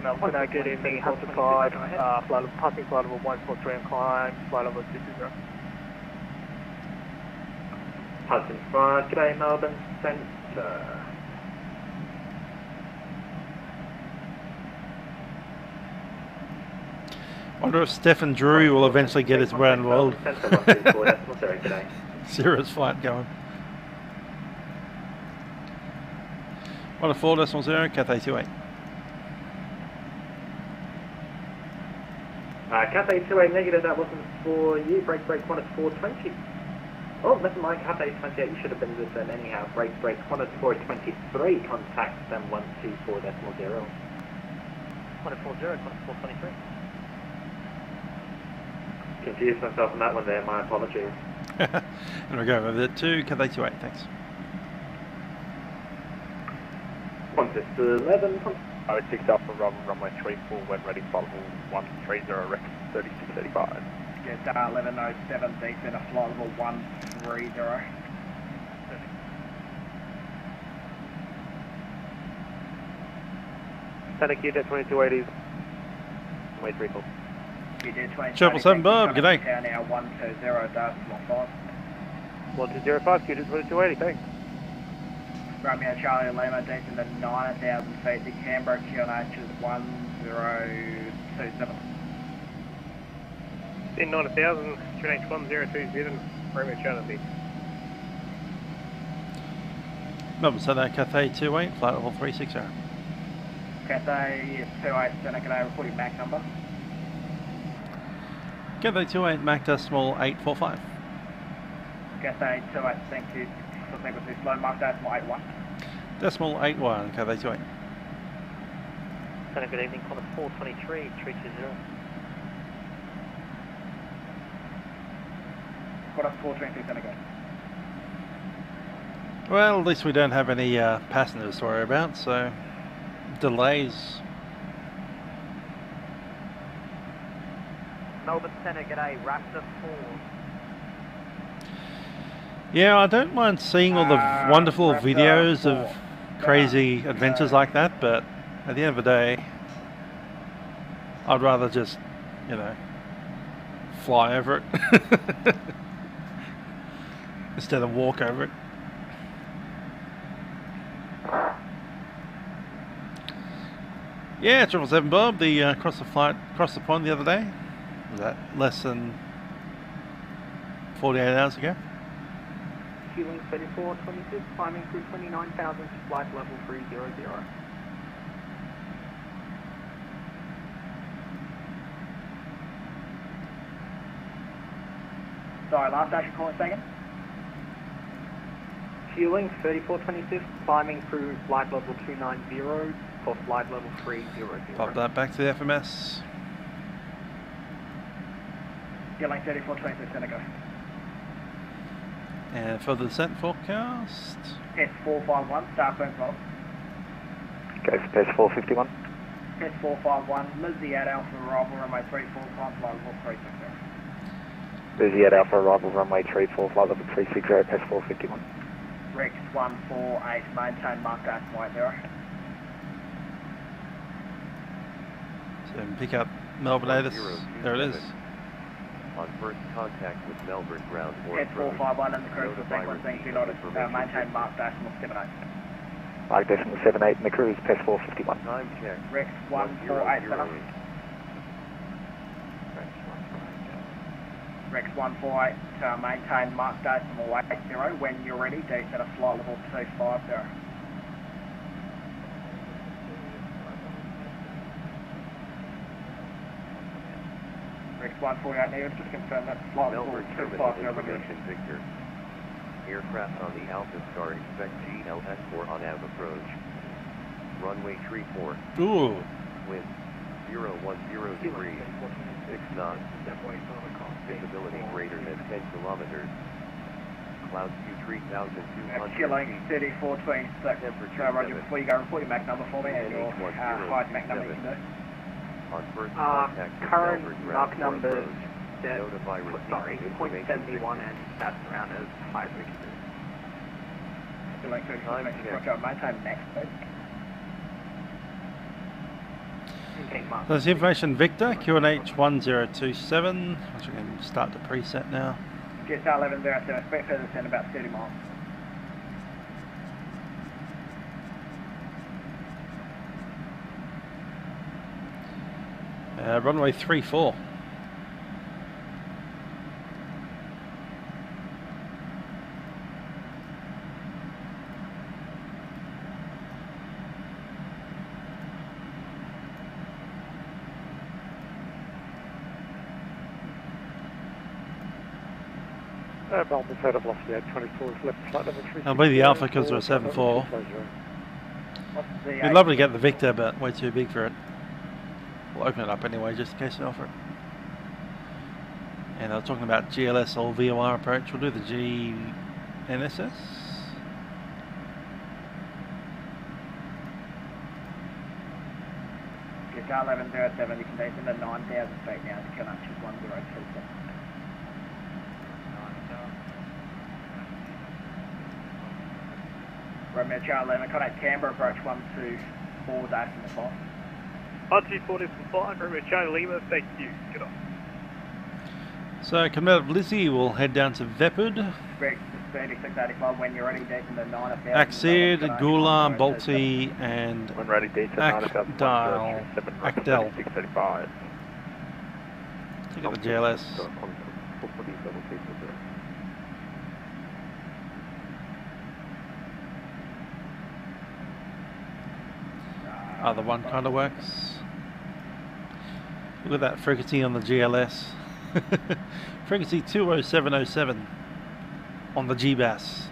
Melbourne, good evening, Hunter 5, passing flight level 143 and climb, flight level 60. Hudson 5, g'day Melbourne Centre. Wonder if Stefan Drury will eventually get his brand world Cirrus flight going. 104.0, Cathay 28. Cathay 28 negative, that wasn't for you. Break 1 is 420. Oh, never mind, Cathay 28, you should have been with them anyhow. Break 1 is 423, contact them 124.0. 140, 423. Confused myself on that one there, my apologies. And we'll go over to Cathay 28, thanks. 111. 06 Alpha Bravo, runway 34, when ready, flight level 130, rec 3635. Get 1107, descend a flight level 130. Static Q, 2280s, runway 34. You did 20. 777 Bob, good day. Now 120, decimal 5. 1205, Q, 2280, thanks. Romeo Charlie Lima, descend at 9,000 feet to Canberra, QNH is 1027. In 9000, QNH 1027, Romeo Charlie. Melbourne Southern Cathay 28, flight level 360. Cathay 28, Seneca, reporting MAC number. Cathay 28, MAC decimal 845. Cathay 28, thank you. Thank you, slow mark decimal 81. Decimal 81, Cathay 28. Good evening, Connor 423, 320. Got up 423, Seneca. Well, at least we don't have any passengers to worry about, so delays. Melbourne Centre, g'day, Raptor 4. Yeah, I don't mind seeing all the wonderful videos of crazy adventures like that, but at the end of the day, I'd rather just, you know, fly over it instead of walk over it. Yeah, 777 Bob, the across the pond the other day. Was that less than 48 hours ago? Fueling 3426, climbing through 29,000, flight level 300. Sorry, last station call second. Fueling 3426, climbing through flight level 290 for flight level 300. Pop that back to the FMS. Fueling 3426, Seneca. And for the descent forecast? S451, starboard roll. Go for PES 451. S451, Lizzie at Alpha arrival runway 34, climb flight level 360. Lizzie at Alpha arrival runway 34, flight level 360, PES 451. Rex 148, maintain mark decimal 80. So pick up Melbourne Avis. There it is. On first contact with Melbourne ground or Head 451 and the cruise for sequencing, do not maintain mark decimal 78. Mark decimal 78 in the cruise, PES 451. Time check. Rex 148, Rex 148, maintain mark decimal 80. When you're ready, descend a flight level 250. Rex 148 negative, just confirm that flight level Melbourne 250 information Victor. Aircraft on the ActiveSky expect GLS 4 on av approach. Runway 34. Ooh. Wind 0103. 6 knots. Visibility greater than 10 kilometers. Clouds Q3200. Chilling 3426. Roger, before you go, report your MAC number for me and your height MAC number you can do. On first contact with current Melbourne Mach ground number approach. set, Notify sorry, receiving 0.71 and that's around as high as we can do. Chilling 3426. Roger, maintain next please. So that's the information Victor, QNH 1027, which we can start to preset now. GSR 1107, expect further descent about 30 miles. Runway 34. Melbourne's out of velocity 824 is left flight level 3. I'll be the Alpha because we're 7-4. We'd love to get the Victor, but way too big for it. We'll open it up anyway, just in case they offer it. And I was talking about GLS or VOR approach. We'll do the GNSS. Guitar 1107, you can take into 9,000 feet now to connect to 1027. Romeo Charlie 11, contact Canberra approach 124 decimal 5. RG40 from 5, Romeo Charlie Lima, thank you, get off. So coming out of Lizzie, we'll head down to Vepid. 3685 when you're ready, deep into 9,000. Axid, Gula, Balti, and When ready, deep to Acdal. Acdal. 635. Take out the GLS. Other one kind of works. Look at that frequency on the GLS. Frequency 20707 on the GBAS.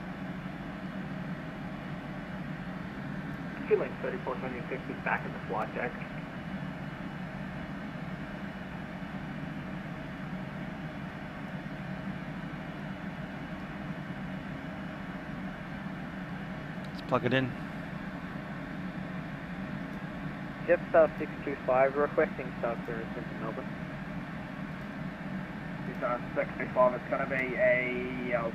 Feeling 3426 is back in the flight deck. Let's plug it in. Jetstar 625 requesting start service into Melbourne. Jetstar 625, it's going to be a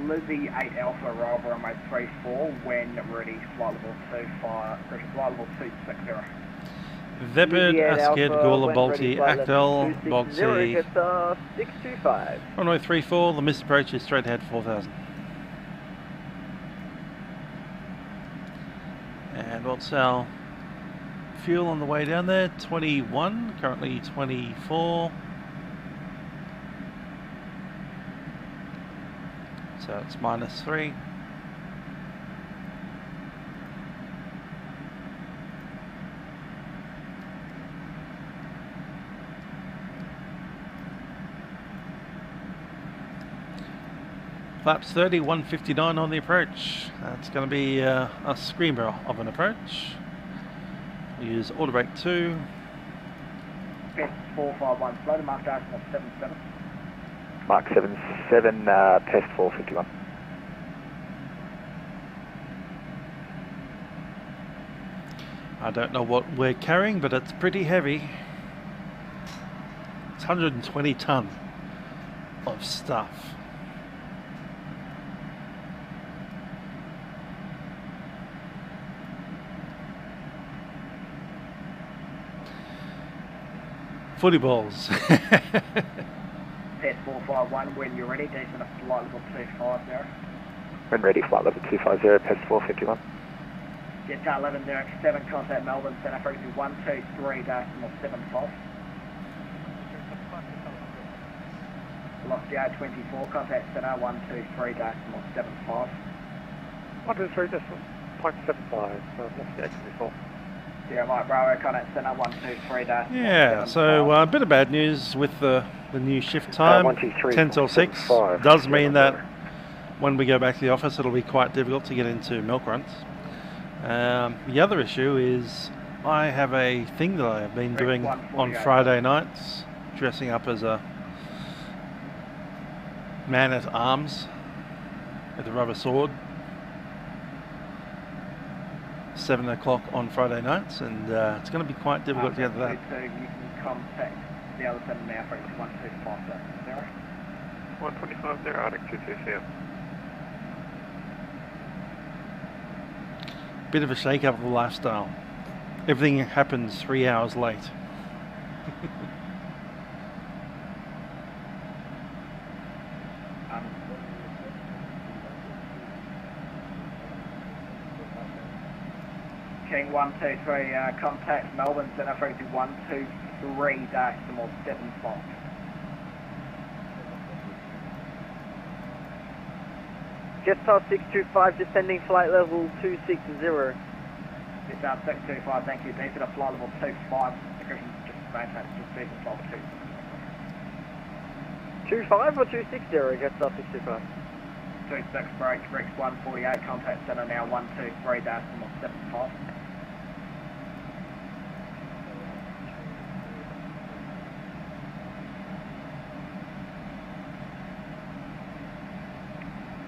Lizzie 8 Alpha roll runway 34 when ready, flight level 25, flight level 260. Vepid, Askid, Gula, Balti, Acdal, Balti. Jetstar 625. Runway 34, the missed approach is straight ahead 4000. And what's our fuel on the way down there? 21, currently 24. So it's -3. Flaps 30, 159 on the approach. That's going to be a screamer of an approach. We use auto brake 2. Best 451, slow to mark decimal 77. Mark 77, test 451. I don't know what we're carrying, but it's pretty heavy. It's 120 ton of stuff. Footy balls. Test 451 when you're ready, decent at flight level 250. When ready, flight level 250, test 451. Jetstar 1107, contact Melbourne Centre, frequency 123.75. Lockheed 24, contact Centre 123.75. 123.75, Lockheed 24. Yeah, Mike Bravo, contact Centre 123.75. Yeah, so a bit of bad news with the new shift time, 10 till 6. Does mean that when we go back to the office it'll be quite difficult to get into Milkruns. The other issue is I have a thing that I've been doing on Friday nights, dressing up as a man at arms with a rubber sword. 7 o'clock on Friday nights, and it's going to be quite difficult to get to that. You can contact the other side now, frequency 125.0. 125.0, Arctic 227. Bit of a shake-up of the lifestyle. Everything happens 3 hours late. King 123, contact Melbourne Centre, frequency 123.75. Jetstar 625, descending flight level 260. Jetstar 625, thank you. Decent at flight level 25. Just maintain just decent flight level 2. 25 or 260, gets up 625. 26 break, Rex 148, contact center now 123, decimal 75.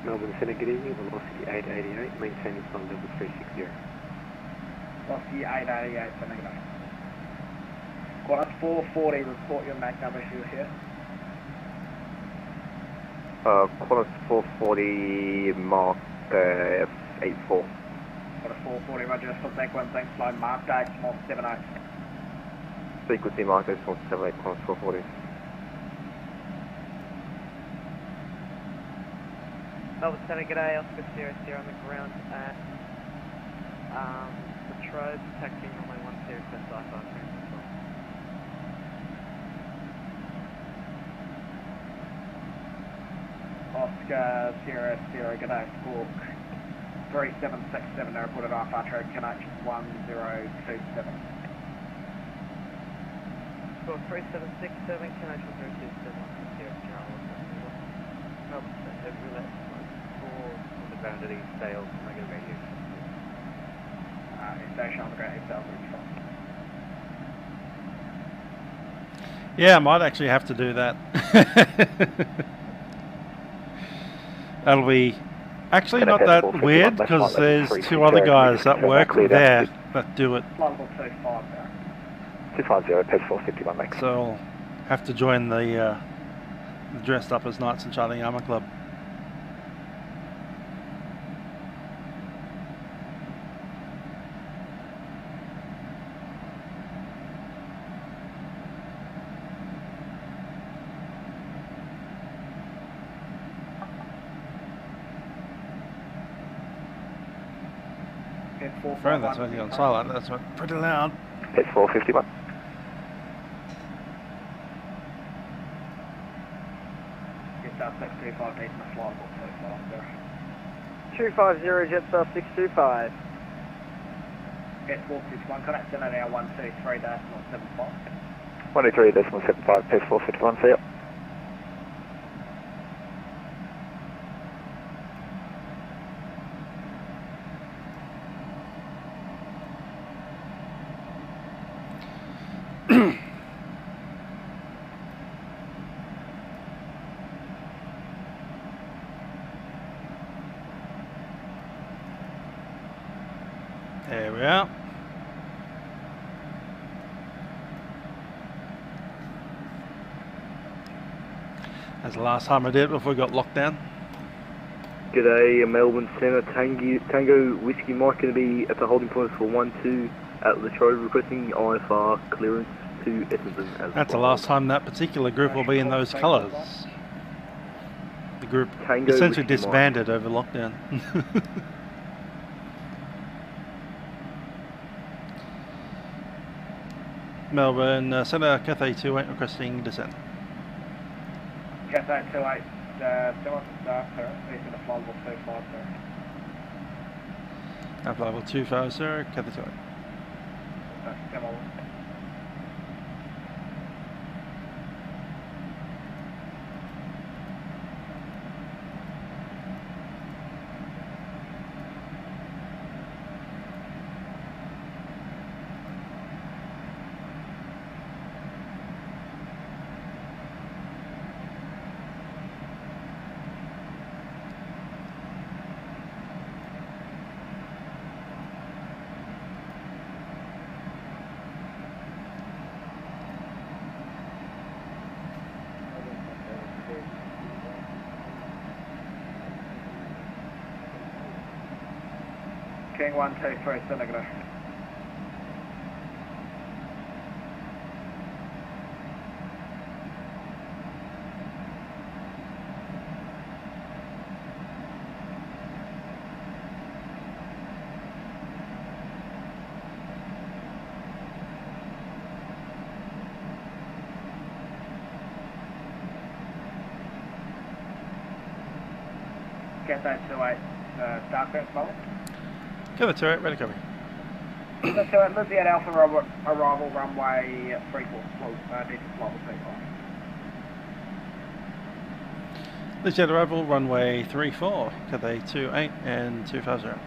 Melbourne Centre, good evening, velocity 888, maintaining flight level 360. Velocity 888, so negative. Qantas 440, report your MAC number issue here. Qantas 440, Mark 84. Qantas 440, roger, full sequence, thanks, flight Mark decimal 78. Frequency Mark 78, Qantas 440. Melbourne Centre, g'day, Oscar Sierra Sierra on the ground at Latrobe, taxiing runway 10 for Sci-Fi. Oscar Sierra Sierra, g'day, Squawk 3767, reported off track connection 1027. Squawk 3767, connection 1027, Sierra Sierra. Melbourne Centre, roulette. The boundary sales, negative radio. Station on the ground, sales. Yeah, I might actually have to do that. That'll be actually not that weird because there's two other guys that work there that do it. 250, pace 451 max. So I'll have to join the dressed up as Knights in Shining Armour Club. Phone that's only on silent, that's pretty loud. Pace 451. Jetstar 625, needs my flight book 250, Jetstar 625. Jet 461, contact center now 123, decimal 75. 123, decimal 75, pace 451, see ya. There we are. That's the last time I did it before we got locked down. G'day, Melbourne Centre, Tango Whiskey Mike going to be at the holding point for 1-2 at Latrobe, requesting IFR clearance to Essendon as That's well. the last time that particular group will be in those colours. The group Tango essentially Whiskey disbanded over lockdown. Melbourne Centre, Cathay 28 requesting descent. Cathay 28, still on the start, sir. Please in the flight level 25, sir. Up level 250, Cathay 28. Come on. King 123, still negative. Cathay 28, start first level. Cathay 28, ready copy. Lizzie at Alpha arrival runway 34, decent level 35. Leisure arrival, runway 34, Cathay 28 and 250.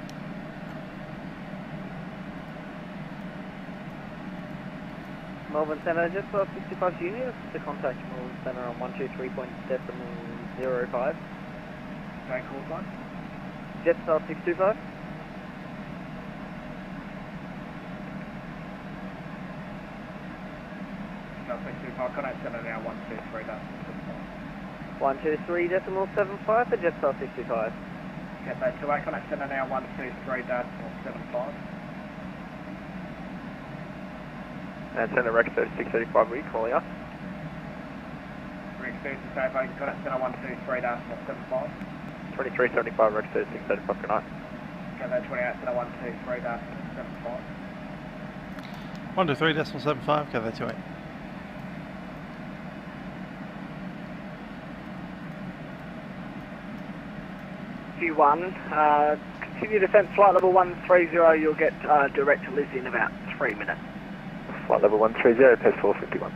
Melbourne Centre, just 65 units to contact Melbourne Centre on 123.05. Okay, call sign. Jetstar 625. No, 625, contact Centre now, 123.75 for Jetstar 625. Cathay 28, contact Centre now, 123.75. And Centre Rex 3635, were you calling us? Rex 3635, contact Centre 123.75. 2375, Rex 3635, good night. Cathay 28, Centre 123.75. 123.75, Cathay 28. Q1, continue descent, flight level 130, you'll get direct to Lizzie in about 3 minutes. Flight level 130, PES 451.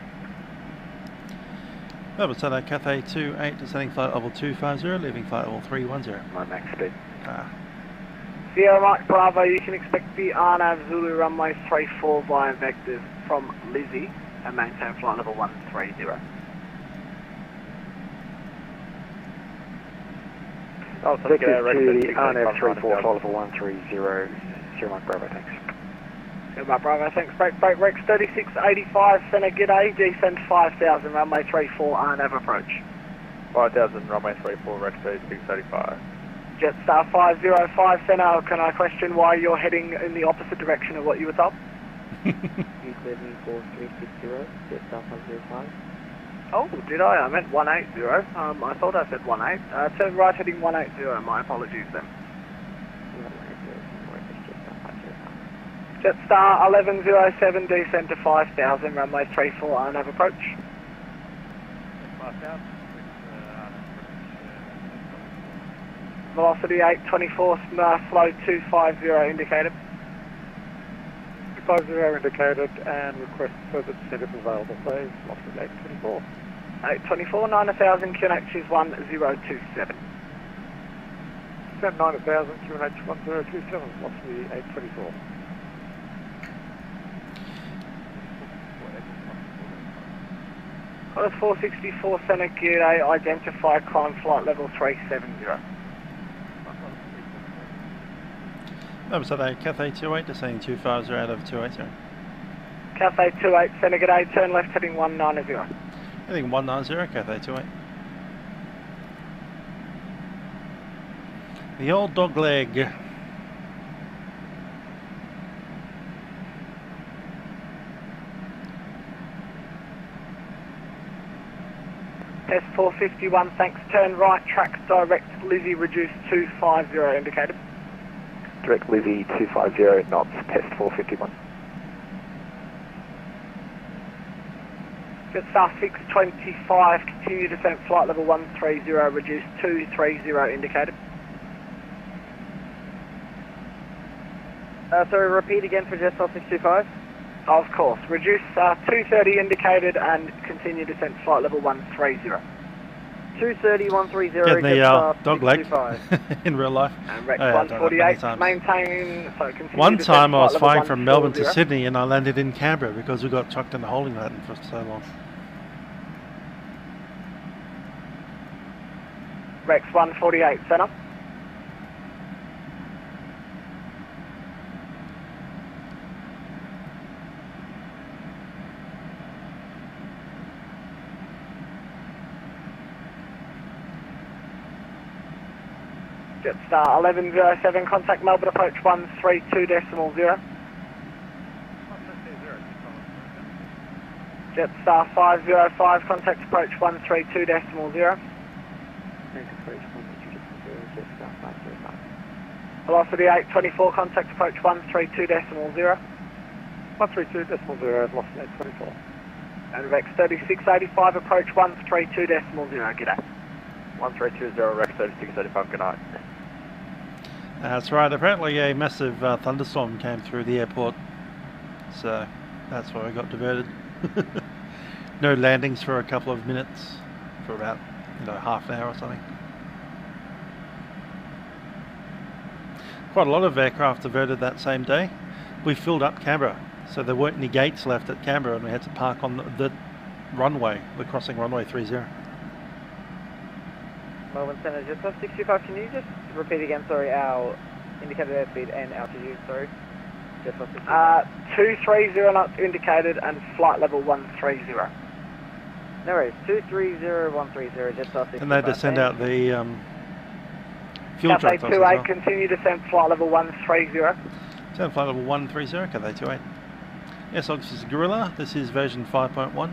Melbourne Centre, Cathay 28, descending flight level 250, leaving flight level 310. My max speed. Sierra Mike Bravo, you can expect the RNAV Zulu runway 34 via vectors from Lizzie and maintain flight level 130. Oh, so Victor to the RNAV 34, flight level 130, Sierra Mike Bravo, thanks. Sierra Mike Bravo, thanks. Break Rex 3685, Centre G'day, descend 5000, runway 34, RNAV approach. 5000, runway 34, Rex 3685. Jetstar 505, Centre, can I question why you're heading in the opposite direction of what you were told? U74360, Jetstar 505. Oh, did I? I meant 180. I thought I said 18. Turn right heading 180, my apologies then. Jetstar 1107, descend to 5000, runway 34, RNAV approach. 5000. Velocity 824, flow 250 indicated. 250 indicated and request further descent if available, please. Velocity 824. 824, 9000, QNH is 1027. Descent 9000, QNH 1027, velocity 824. Colours 464, Centre G'day, identify climb flight level 370. Melbourne Centre, Cathay 28, descending 250 out of 280. Cathay 28, Centre G'day, turn left heading 190. Heading 190, Cathay 28. The old dog leg. S451, thanks, turn right, track direct, Lizzie reduced 250 indicated. Direct Lizzie 250 knots, test 451. Jetstar 625, continue descent, flight level 130, reduced 230 indicated. Sorry, repeat again for Jetstar 625. Of course, reduce 230 indicated and continue descent, flight level 130. 230, 130, Getting the dog leg 625. in real life. And Rex Oh, yeah, 148, I've done that many maintain, so continue One descent, time I was flight flying level from Melbourne to 140. Sydney and I landed in Canberra because we got chucked in a holding pattern for so long. Rex 148, centre. Jetstar 1107, contact Melbourne approach 132.0. Jetstar 505, contact approach 132.0. Velocity 824, contact approach 132.0. 132.0, velocity 824. And Rex 3685, approach 132.0, g'day. 1320, Rex 3685, good night. That's right, apparently a massive thunderstorm came through the airport, so that's why we got diverted. No landings for a couple of minutes, for about half an hour or something. quite a lot of aircraft diverted that same day. We filled up Canberra, so there weren't any gates left at Canberra, and we had to park on the runway, the crossing runway 30. Melbourne Centre, just off 625, can you just repeat again, sorry, our indicated airspeed and altitude, sorry? Just off 625. 230 knots indicated and flight level 130. No worries, 230, 130, just off 625. And they had to send out the fuel Cathay trucks as 28, well. continue descent flight level 130. Send flight level 130, Cathay 28. Yes, this is Gorilla, this is version 5.1.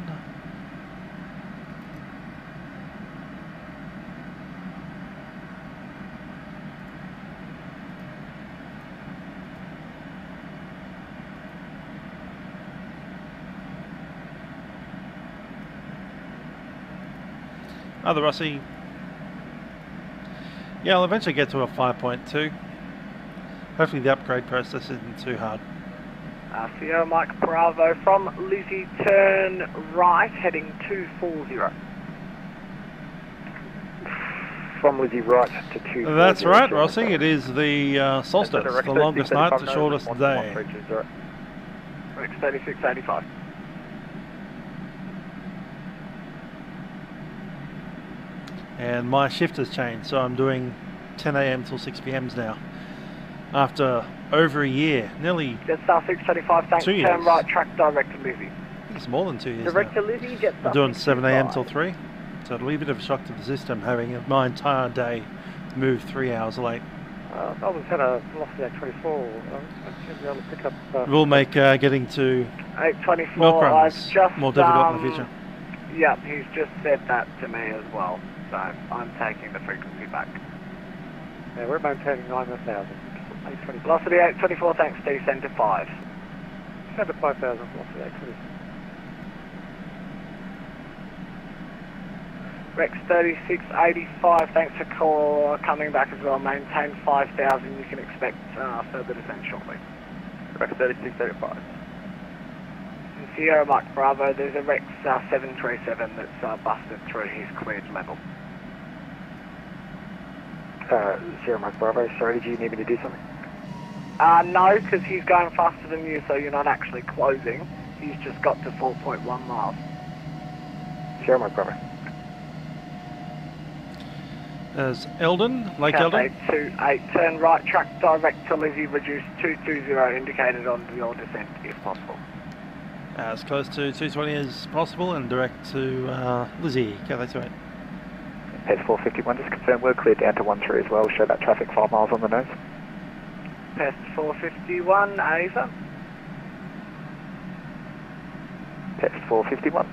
Other Rossi. Yeah, I'll eventually get to a 5.2. Hopefully the upgrade process isn't too hard. Sierra Mike Bravo from Lizzie, turn right, heading 240. From Lizzie right to 240. That's right, Rossi. It is the solstice, the longest night, the shortest day. Rex 3685. And my shift has changed, so I'm doing 10 AM till 6 PMs now. After over a year, nearly Jetstar 635, thanks, 2 years. turn right, track direct to Lizzie. I think it's more than 2 years Direct now. to Lizzie, Jetstar I'm doing 7 AM 625. till 3, so it'll be a bit of a shock to the system having my entire day moved 3 hours late. I was had a Velocity 824. I should be able to pick up. We'll make getting to 824, Milkrun I've just more difficult in the future. Yep, he's just said that to me as well, so I'm taking the frequency back. Yeah, we're maintaining 9,000. 824. Velocity 824, thanks, descend to 5. Descend to 5,000, Velocity 824. Rex 3685, thanks for coming back as well. Maintain 5,000, you can expect further descent shortly. Rex 3685. In Sierra Mike Bravo, there's a Rex 737 that's busted through, he's cleared level. Sierra Mike Bravo, sorry, did you need me to do something? No, because he's going faster than you, so you're not actually closing. He's just got to 4.1 miles. Sierra Mike Bravo. There's Eldon, Lake Cathay Eldon. 28, turn right, track direct to Lizzie, reduce 220 indicated on your descent if possible. As close to 220 as possible and direct to Lizzie, Cathay 28. Pest 451, just confirm we're cleared down to 13 as well. Show that traffic 5 miles on the nose. Pest 451, Ava. Pest 451.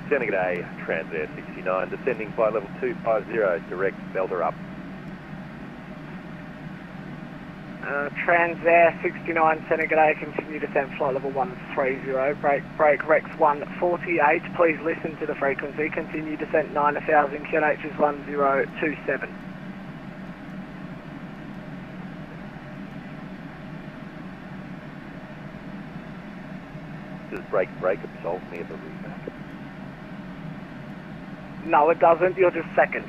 Sending it A, Transair 69, descending flight level 250, direct Belter up. Transair 69, Senegal, continue descent flight level 130, break Rex 148, please listen to the frequency, continue descent 9000, QNH is 1027. Does break absolve me of a reback? No, it doesn't, you're just second.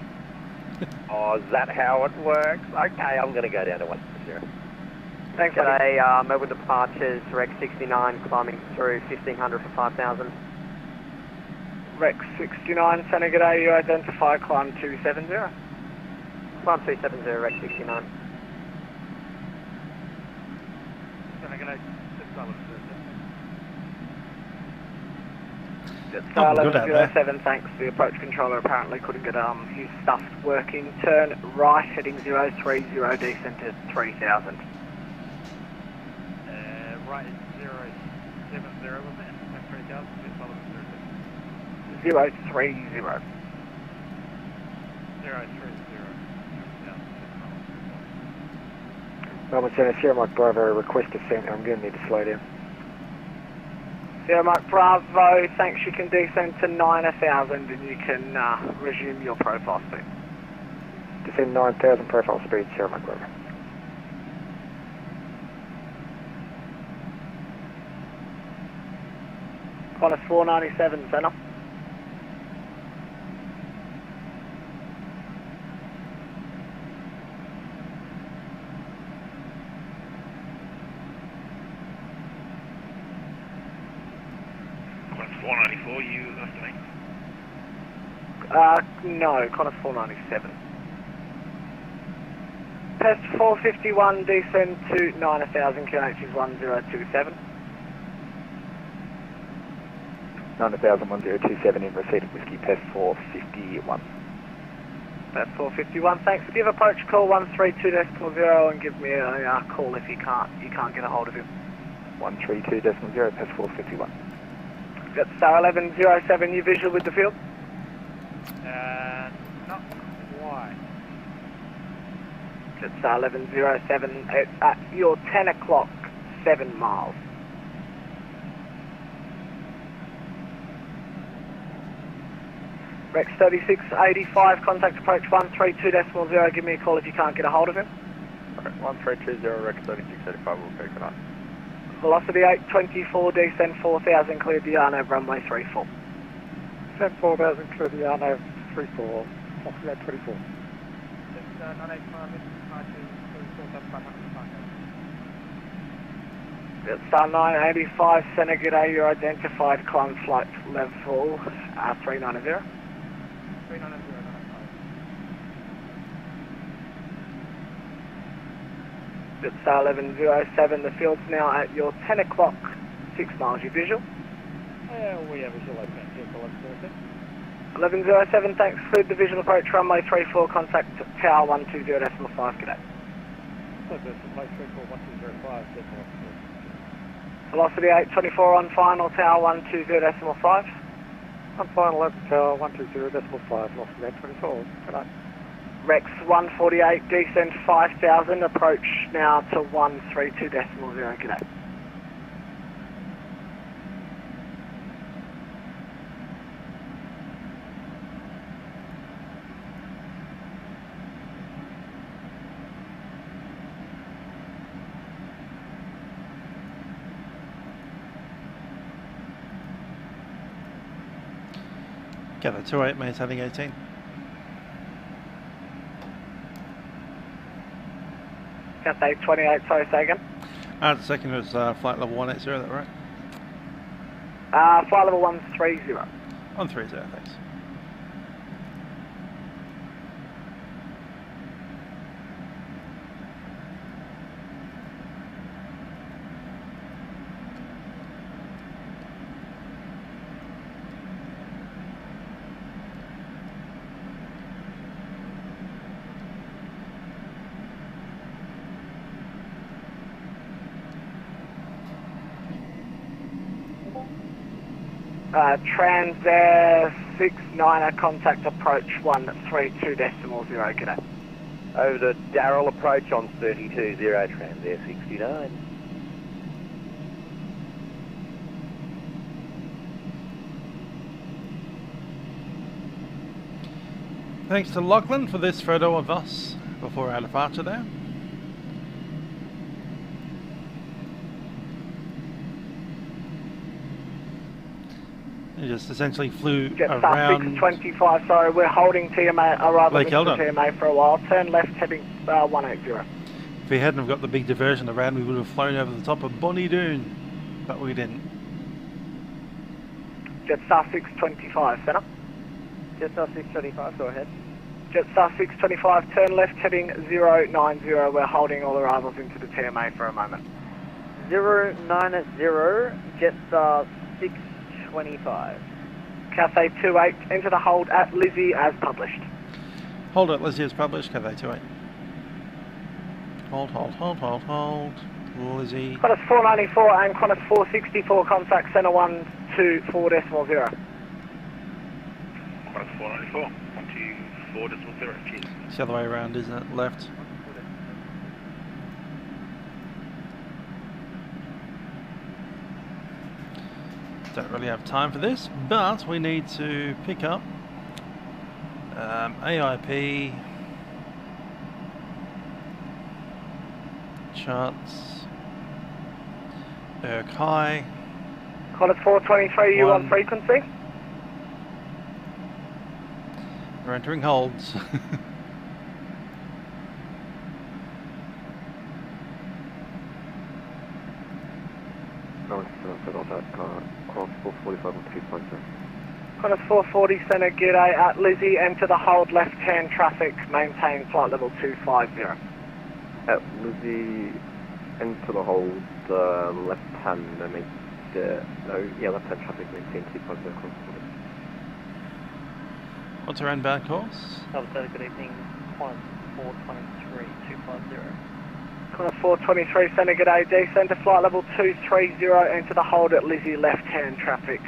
Oh, is that how it works? Okay, I'm going to go down to 130. Thanks, Today, Melbourne departures, Rex 69, climbing through 1500 for 5,000. Rex 69, Senegal, you identify climb 270. Climb 270, Rex 69. I'm good at that. 7, thanks. The approach controller apparently couldn't get his stuff working. Turn right, heading 030, descent to 3000. Right, 070 was it? 3000, please follow the 030. 030. Melbourne Centre, Sierra Mike Bravo, request descent. I'm going to need to slow down. Sierra Mike Bravo, thanks, you can descend to 9000 and you can resume your profile speed. Descend 9,000 profile speed, Sierra Mike Bravo. Qantas 497, centre. No, Qantas 497. Pest 451, descend to 9,000 QNH 1027. 9,000 1027 in receipt of whiskey, Pest 451. Pest 451, thanks. Give approach call 132.0 and give me a call if you can't get a hold of him. 132.0, Pest 451. Got star 1107, you visual with the field? Not quite. Got star 1107, it's at your 10 o'clock, 7 miles. Rex 3685, contact approach 132.0, give me a call if you can't get a hold of him. Alright, 1320, Rex 3685, we'll pick it up. Velocity 824, descend 4000, clear the Arno, runway 34. Descend 4000, clear the Arno, 34, velocity 824. Just 985, departure, 47500. Got star 985, Senegade, your identified climb flight level 390. 390. It's star 1107, the field's now at your 10 o'clock, 6 miles, you visual? We have visual open, 1107, thanks, cleared the visual approach, runway 34, contact tower 120.5, g'day. Velocity 824 on final, tower 120.5. On final, over tower 120.5, velocity 824, g'day. Rex 148, descend 5000, approach now to 132.0, g'day. Cathay 28, maintaining 18. Cathay 28, sorry, say again. The second was flight level 180, is that right? Flight level 130. 130, thanks. Transair 69er, contact approach 132.0, g'day. Over to Darrell approach on 32.0, Transair 69. Thanks to Lachlan for this photo of us before our departure there. You just essentially flew around 625, sorry, we're holding TMA, rather Lake Eldon. TMA for a while. Turn left, heading 180. If we hadn't have got the big diversion around, we would have flown over the top of Bonnie Doon, but we didn't. Jetstar 625, centre. Jetstar 625, go ahead. Jetstar 625, turn left, heading 090. We're holding all arrivals into the TMA for a moment. 090, Jetstar 625. Cathay 28, enter the hold at Lizzie as published. Hold at Lizzie as published, Cathay 28. Hold, Lizzie. Qantas 494 and Qantas 464, contact centre 124.0. Qantas 494, 124.0, cheers. It's the other way around, isn't it? Left. Don't really have time for this, but we need to pick up AIP, charts, High. Qantas 423, you on frequency? We're entering holds. No, it's not that. Cross 445 on 2.0. Qantas 440 centre, g'day at Lizzie, enter the hold left-hand traffic, maintain flight level 250. At Lizzie, enter the hold left-hand, left-hand traffic, maintain 250 across the border. What's our inbound course? Good evening, Qantas 423, 250. Qantas 423 centre, g'day, descend to flight level 230, enter the hold at Lizzie, left-hand traffic.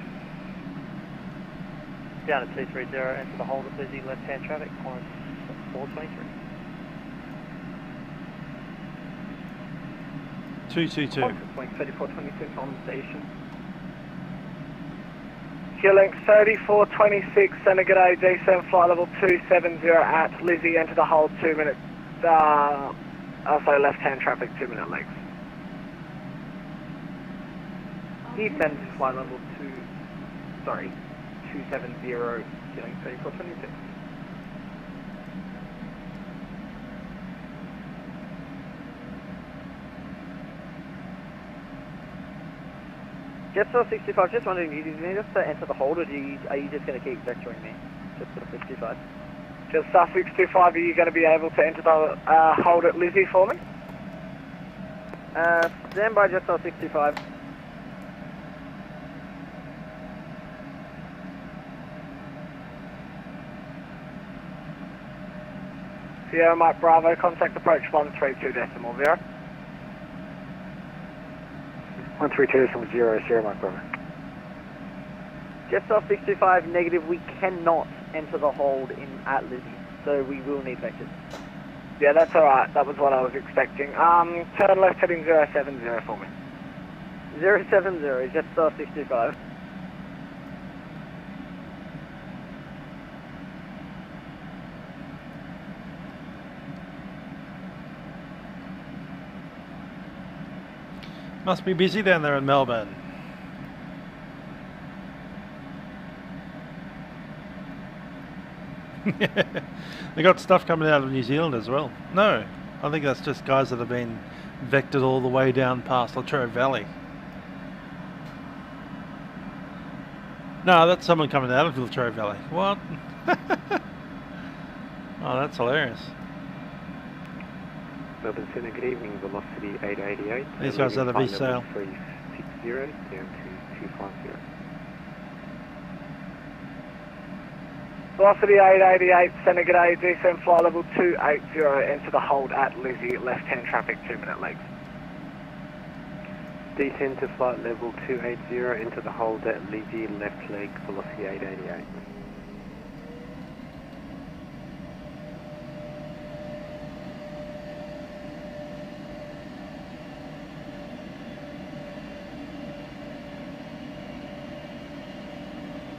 Down at 230, enter the hold at Lizzie, left-hand traffic, Qantas 423. 222. 3426 on station. Link 3426, centre, g'day, descend flight level 270 at Lizzie, enter the hold 2 minutes, left-hand traffic, 2 minute legs. Descend to flight level 270, getting 3426. Jetstar 65, just wondering, do you need us to enter the hold, or are you just going to keep vectoring me? Jetstar 65. Jetstar 65, are you going to be able to enter the hold at Lizzie for me? Stand by, Jetstar 65. Sierra Mike Bravo, contact approach 132.0. 132.0, Sierra Mike Bravo. Jetstar 625, negative, we cannot enter the hold at Lizzie, so we will need vectors. Yeah, that's alright, that was what I was expecting. Turn left heading 070 for me. 070, Jetstar 625. Must be busy down there in Melbourne. They got stuff coming out of New Zealand as well. No, I think that's just guys that have been vectored all the way down past Latrobe Valley. No, that's someone coming out of Latrobe Valley. What? Oh, that's hilarious. Melbourne Centre, good evening, velocity 888. These guys are the V-sail. 360 down to 250. Velocity 888, centre, g'day, descend flight level 280, enter the hold at Lizzie, left-hand traffic, 2 minute legs. Descend to flight level 280, enter the hold at Lizzie, left leg, velocity 888.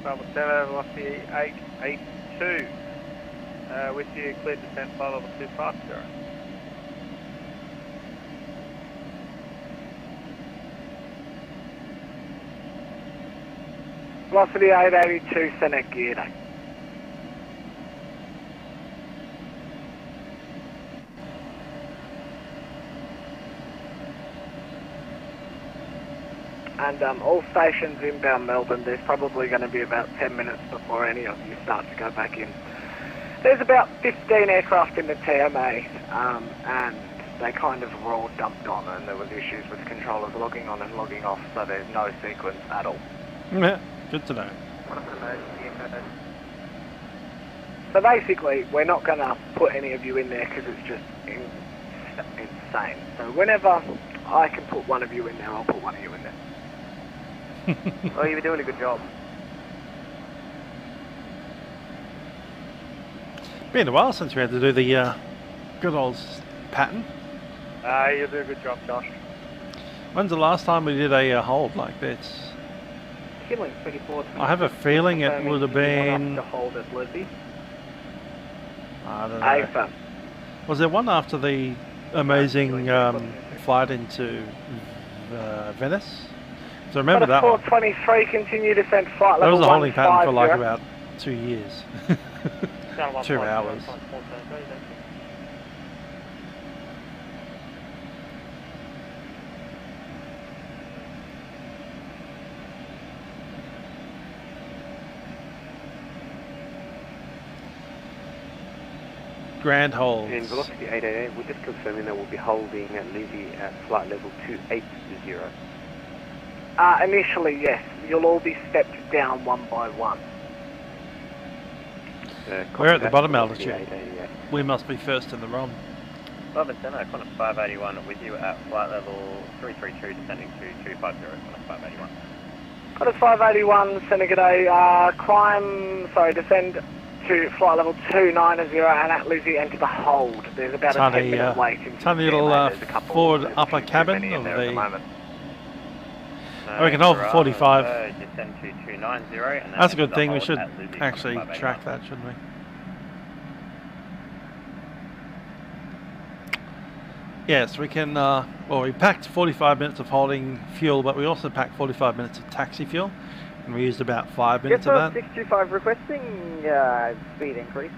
Bravo Center, velocity 882. With you, clear descent, flight level 250. Velocity 882, centre, geared. And all stations inbound Melbourne, there's probably going to be about 10 minutes before any of you start to go back in. There's about 15 aircraft in the TMA, and they kind of were all dumped on, and there was issues with controllers logging on and logging off, so there's no sequence at all. Yeah, good to know. So basically, we're not going to put any of you in there because it's just insane. So whenever I can put one of you in there, I'll put one of you in there. Oh, you were doing a good job. Been a while since we had to do the good old pattern. You do a good job, Josh. When's the last time we did a hold like this? Killing 24. I have a feeling it would have been. To hold at Lizzie. I don't know. Was there one after the amazing flight into Venice? So remember that one. 423, continue descent flight That level was a holding pattern for like 150. about 2 years. 2 hours. ground holds. And velocity 888, we're just confirming that we'll be holding at Livery at flight level 280. Initially, yes. You'll all be stepped down one by one. We're at the bottom altitude. We must be first in the ROM. Melbourne Centre, Qantas 581 with you at flight level 332, descending to 250, Qantas 581. Qantas 581, Centre, g'day. Descend to flight level 290 and at Lizzie enter the hold. There's about a 10-minute wait. Tiny little forward upper cabin of the... we can hold for 45. Descend to 290 and that's a good thing. We should actually track that, shouldn't we? Yes, we can, well, we packed 45 minutes of holding fuel, but we also packed 45 minutes of taxi fuel, and we used about 5 minutes of that. 625 requesting speed increase.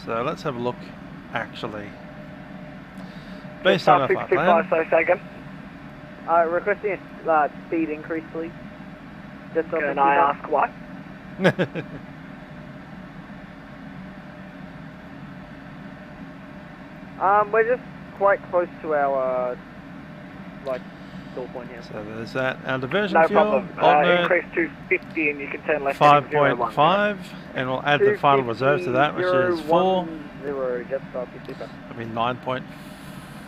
So let's have a look, actually. Based on our flight plan. Requesting a speed increase, please. Just can I ask why? We're just quite close to our stall point here. So there's that. Our diversion no fuel. problem. Increase to 50 and you can turn left. 5.5, and we'll add the final reserve to that, which is 4. I mean 9 point.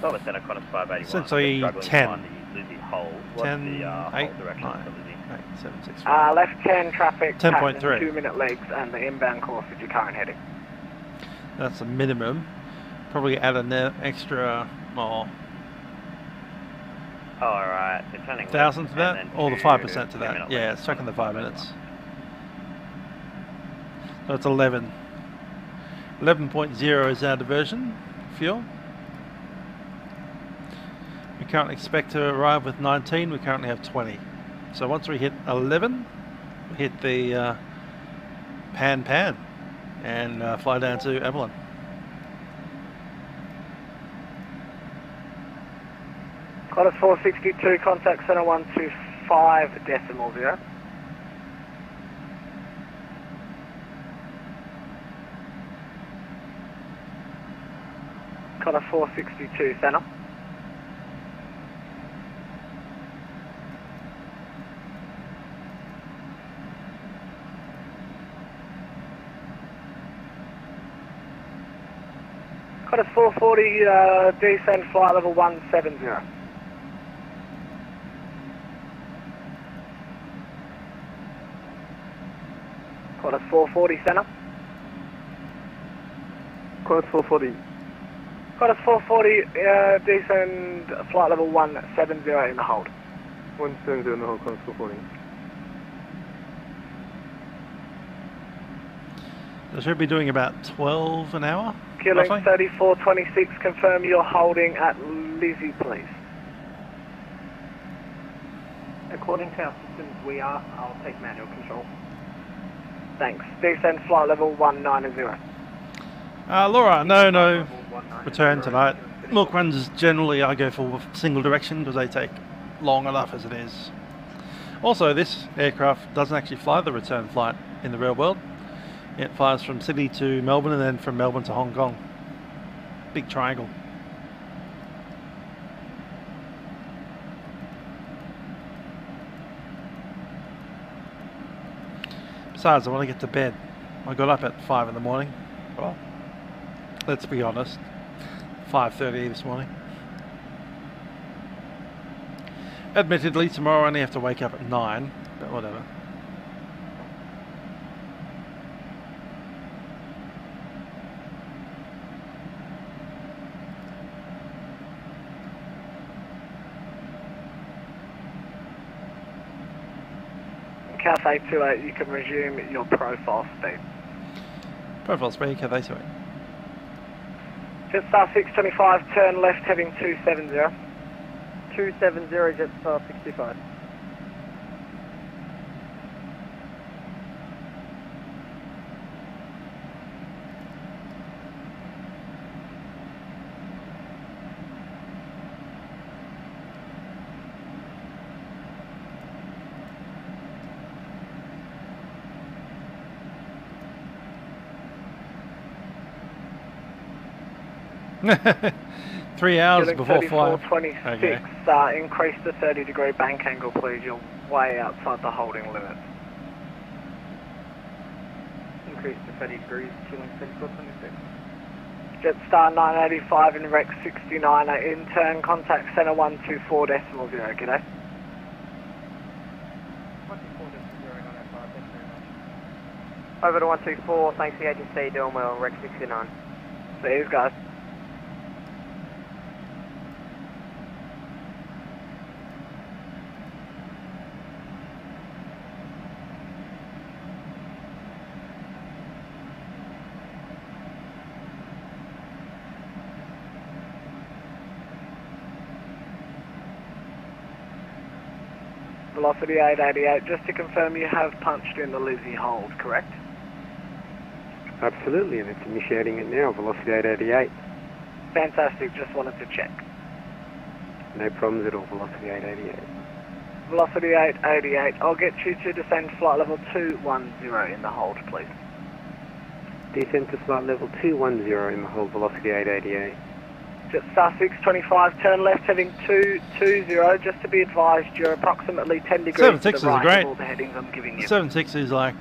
Essentially 10. 10, 8, 9, 8, 7, 6, 5. Left 10 traffic. 10.3. 2-minute legs and the inbound course is your current heading. That's the minimum. Probably add an extra, well, alright, 1,000 to that, or the 5% to that. Yeah, it's checking the 5 minutes. So it's 11. 11.0 is our diversion fuel. We currently expect to arrive with 19. We currently have 20. So once we hit 11, we hit the pan and fly down to Avalon. Qantas 462, contact center 125 decimal 0. Qantas 462, center. Qantas 440, descend flight level 170. Qantas 440 center. Qantas 440. Qantas 440, descend flight level 170 in the hold. 170 in the hold, Qantas 440. They should be doing about 12 an hour. Killing 3426, confirm you're holding at Lizzie, please. According to our systems, we are. I'll take manual control. Thanks. Descend flight level 190. Laura, no return tonight. Milkruns generally I go for single direction because they take long enough as it is. Also, this aircraft doesn't actually fly the return flight in the real world. It flies from Sydney to Melbourne and then from Melbourne to Hong Kong. Big triangle. Besides, I want to get to bed. I got up at 5 in the morning. Well, let's be honest, 5:30 this morning. Admittedly, tomorrow I only have to wake up at 9, but whatever. Cathay 28, you can resume your profile speed. Profile speed, Cathay 28. Jetstar 625, turn left heading 270. 270, Jetstar 65. 3 hours Feeling before flight. 3426, Okay. increase the 30-degree bank angle, please. You're way outside the holding limit. Increase to 30 degrees, fueling 3426. Jetstar 985 in rec 69, in turn, contact center 124 decimal 0, g'day. 124 decimal 0 on FR, thank you very much. Over to 124, thanks for the agency, doing well, rec 69. See you guys. Velocity 888, just to confirm you have punched in the Lizzie hold, correct? Absolutely, and it's initiating it now, velocity 888. Fantastic, just wanted to check. No problems at all, velocity 888. Velocity 888, I'll get you to descend flight level 210 in the hold, please. Descend to flight level 210 in the hold, velocity 888. Jetstar 625, turn left heading 220, just to be advised you're approximately 10 degrees to the right of all the headings I'm giving you. 76 is like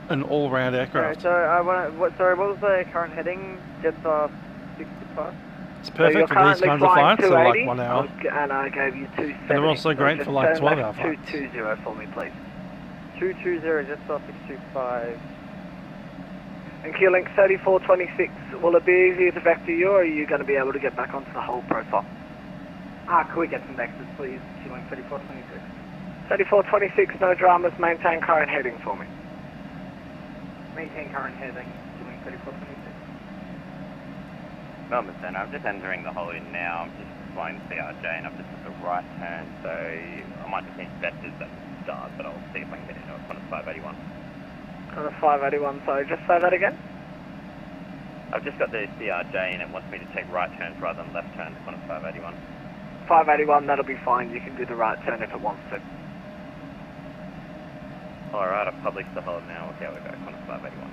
an all-round aircraft. Sorry, so I want to, what was the current heading? Jetstar 625? It's perfect for these kinds of flights, so like 1 hour. And I gave you 270. And they're also great for like 12-hour flights. 220 for me, please. 220, Jetstar 625. And Q-Link 3426, will it be easier to vector you, or are you going to be able to get back onto the hold profile? Can we get some vectors, please? Q-Link 3426. 3426, no dramas, maintain current heading for me. Maintain current heading, Q-Link 3426. Melbourne Centre, I'm just entering the hold in now. I'm just flying CRJ and I've just took a right turn, so I might just need vectors at the start, but I'll see if I can get into it on a 581. On a 581, sorry, just say that again? I've just got the CRJ and it wants me to take right turns rather than left turns on a 581. 581, that'll be fine, you can do the right turn if it wants to. Alright, I've published the hold now, okay, we'll go on a 581.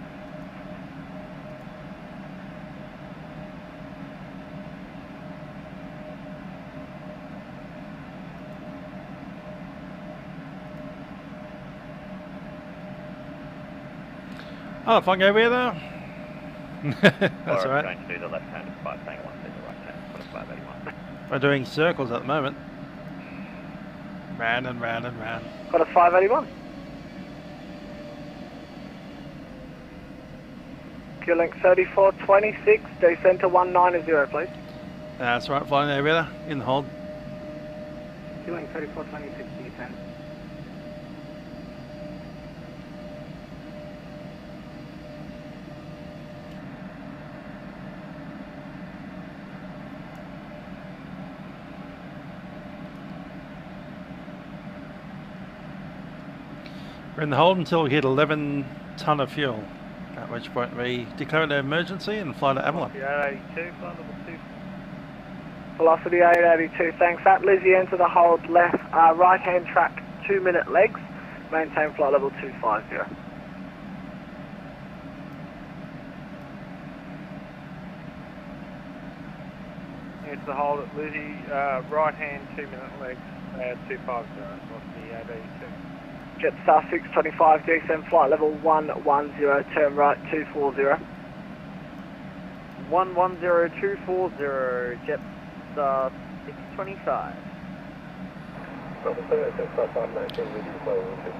Oh, if I go over there? That's alright. I'm going to do the left hand of 581, do the right hand on a 581. We're doing circles at the moment. Round and round and round. Got a 581. Q-Link 3426, descend to 190, please. That's right, flying over there, in the hold. Q-Link 3426, descend. We're in the hold until we hit 11 tonne of fuel, at which point we declare an emergency and fly to Avalon. 882, flight level 2. Velocity 882, thanks. At Lizzie, enter the hold left, right hand track, 2-minute legs, maintain flight level 250. It's the hold at Lizzie, right hand 2-minute legs, 250, velocity 882. Jetstar 625, descend flight level 110, turn right 240. 110240, Jetstar 625.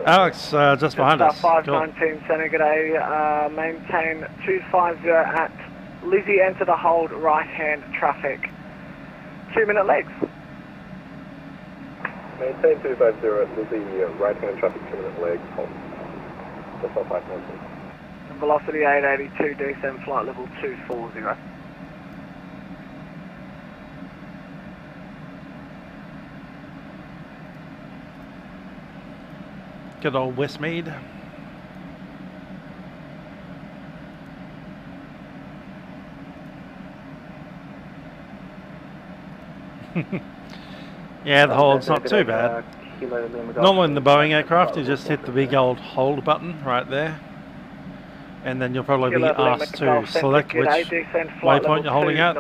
Alex, just behind us. Jetstar 519, Center, g'day, maintain 250 at Lizzie, enter the hold, right hand traffic, 2-minute legs. Maintain 250 at Lizzie, right hand traffic 2-minute legs, hold. Jetstar 519. Velocity 882, descend flight level 240. Good old Westmead. Yeah, the hold's not too bad. Normally in the Boeing aircraft you just hit the big old hold button right there. and then you'll probably be asked to select which waypoint you're holding at.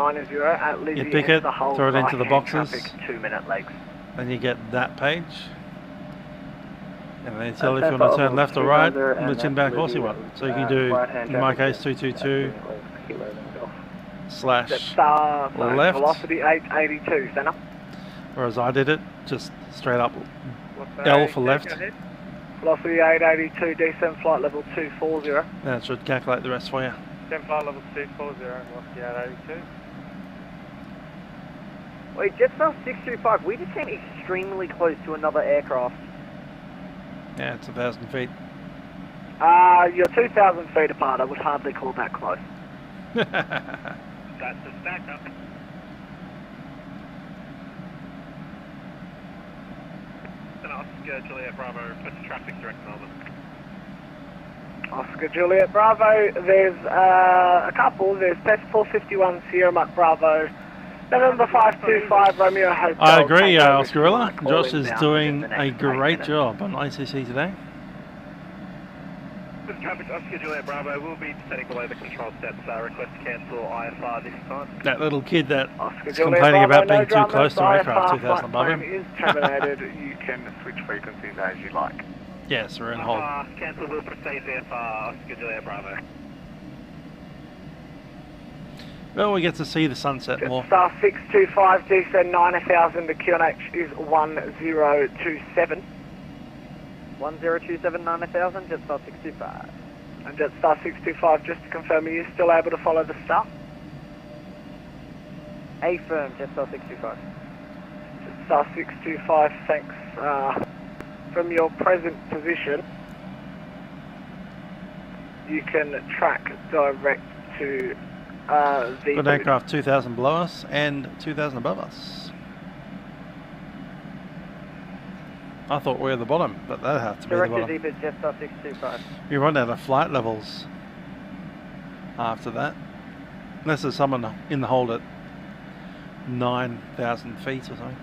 You pick it, throw it into the boxes, 2-minute legs. then you get that page. And they tell if you want to turn left or right, which inbound course you want. So you can do, in my case, 222 / left. Velocity 882, centre. Whereas I did it, just straight up L for left. Velocity 882, descend flight level 240. And it should calculate the rest for you. Descend flight level 240, velocity 882. Wait, Jetstar 625, we just came extremely close to another aircraft. Yeah, it's 1,000 feet. You're 2,000 feet apart, I would hardly call that close. That's a stack up. Oscar Juliet Bravo, push traffic direct Melbourne. Oscar Juliet Bravo, there's a couple, there's Test 451 Sierra Mike Bravo, November 525 Romeo Hotel. I agree, Oscarilla. Josh is doing a great job on ICC today. Traffic Oscar Juliet Bravo will be descending below the control steps. Request to cancel IFR this time. That little kid that is complaining about being too close to aircraft 2,000 above him. Is terminated. You can switch frequencies as you like. Yes, we're in hold. Cancel will proceed VFR Oscar Juliet Bravo. Well, we get to see the sunset more. Star 625 descend 9000. The QNH is 1027. 1027 9000, Jetstar 625. And Jetstar 625, just to confirm, are you still able to follow the star? Affirm, Jetstar 625. Jetstar 625, thanks. From your present position, you can track direct to the... Got aircraft 2,000 below us and 2,000 above us. I thought we were at the bottom, but that had to be the bottom. Director deep at Jetstar 625. You run out of flight levels after that. Unless there's someone in the hold at 9,000 feet or something.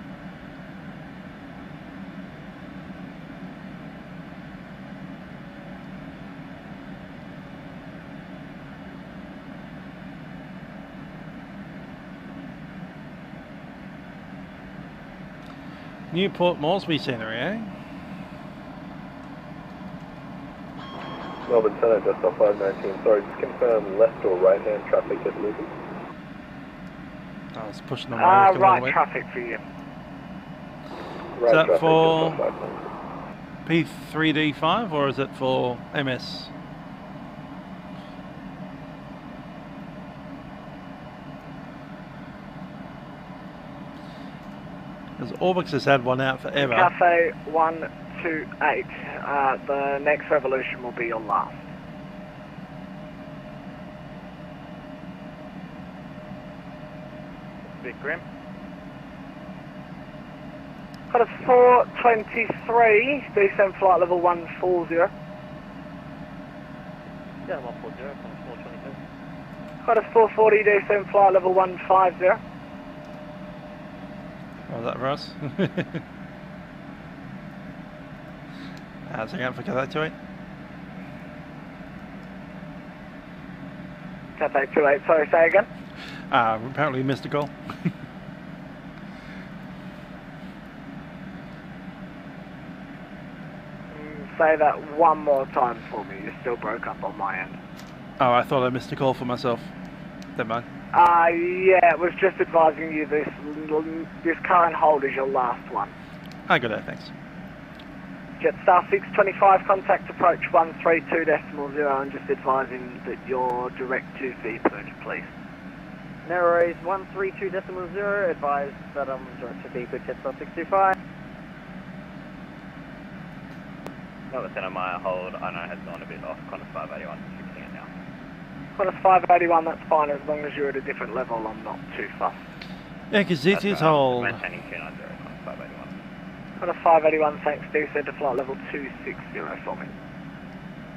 Newport Moresby scenery, eh? Melbourne Centre, just off 519. Sorry, just confirm left or right hand traffic at Livery. I was pushing them away. Right traffic for you. Is that for P3D5 or is it for MS? Because Orbx has had one out forever. Cathay 128. The next revolution will be your last. Big Grim. Got a 423, descend flight level 140. Yeah, 140, 422. Got a 440, descend flight level 150. Oh, was that for us? How's it going for Cathay 28? Cathay 28, sorry, say again? Apparently missed a call. Say that one more time for me, you still broke up on my end. Oh, I thought I missed a call for myself. Never mind. Yeah, it was just advising you this current hold is your last one. I got it, thanks. Jetstar 625, contact approach 132.0 and just advising that you're direct to vPilot, please. Narrows 132.0, advise that I'm direct to vPilot, Jetstar 625. Melbourne Centre, my hold, I know has gone a bit off, Qantas 581, fixing it now. Qantas 581, that's fine, as long as you're at a different level, I'm not too fussed. Yeah, because it is hold. Maintaining 290, Qantas 581. Qantas 581, thanks, descend to flight level 260 for me.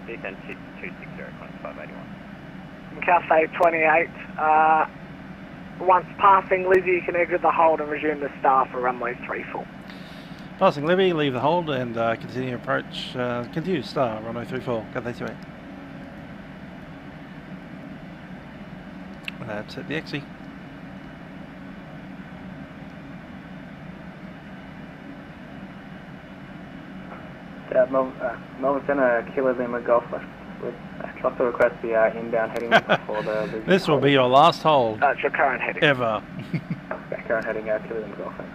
Descend 260, Qantas 581. Cathay 28, once passing Lizzie, you can exit the hold and resume the star for runway 34. Passing Libby, leave the hold and continue approach. Continue star, runway 34, Cathay 28. Set the exit. Melbourne Centre, Kilo Lima Golf left. I'd like to request the inbound heading for the... This will be your last hold. That's your current heading. Ever. Current heading, Kilo Lima Golf. Thanks.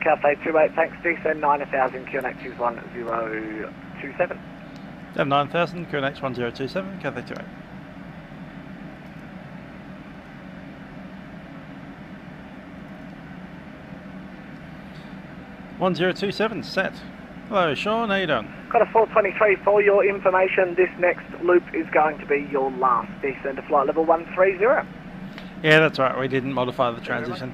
Cathay 28, thanks, descend 9000, QNH is 1027. Down 9000, QNH 1027, Cathay 28. (1027) set. Hello, Sean. How you doing? Got a 423 for your information. This next loop is going to be your last descend to flight level 130. Yeah, that's right. We didn't modify the transition.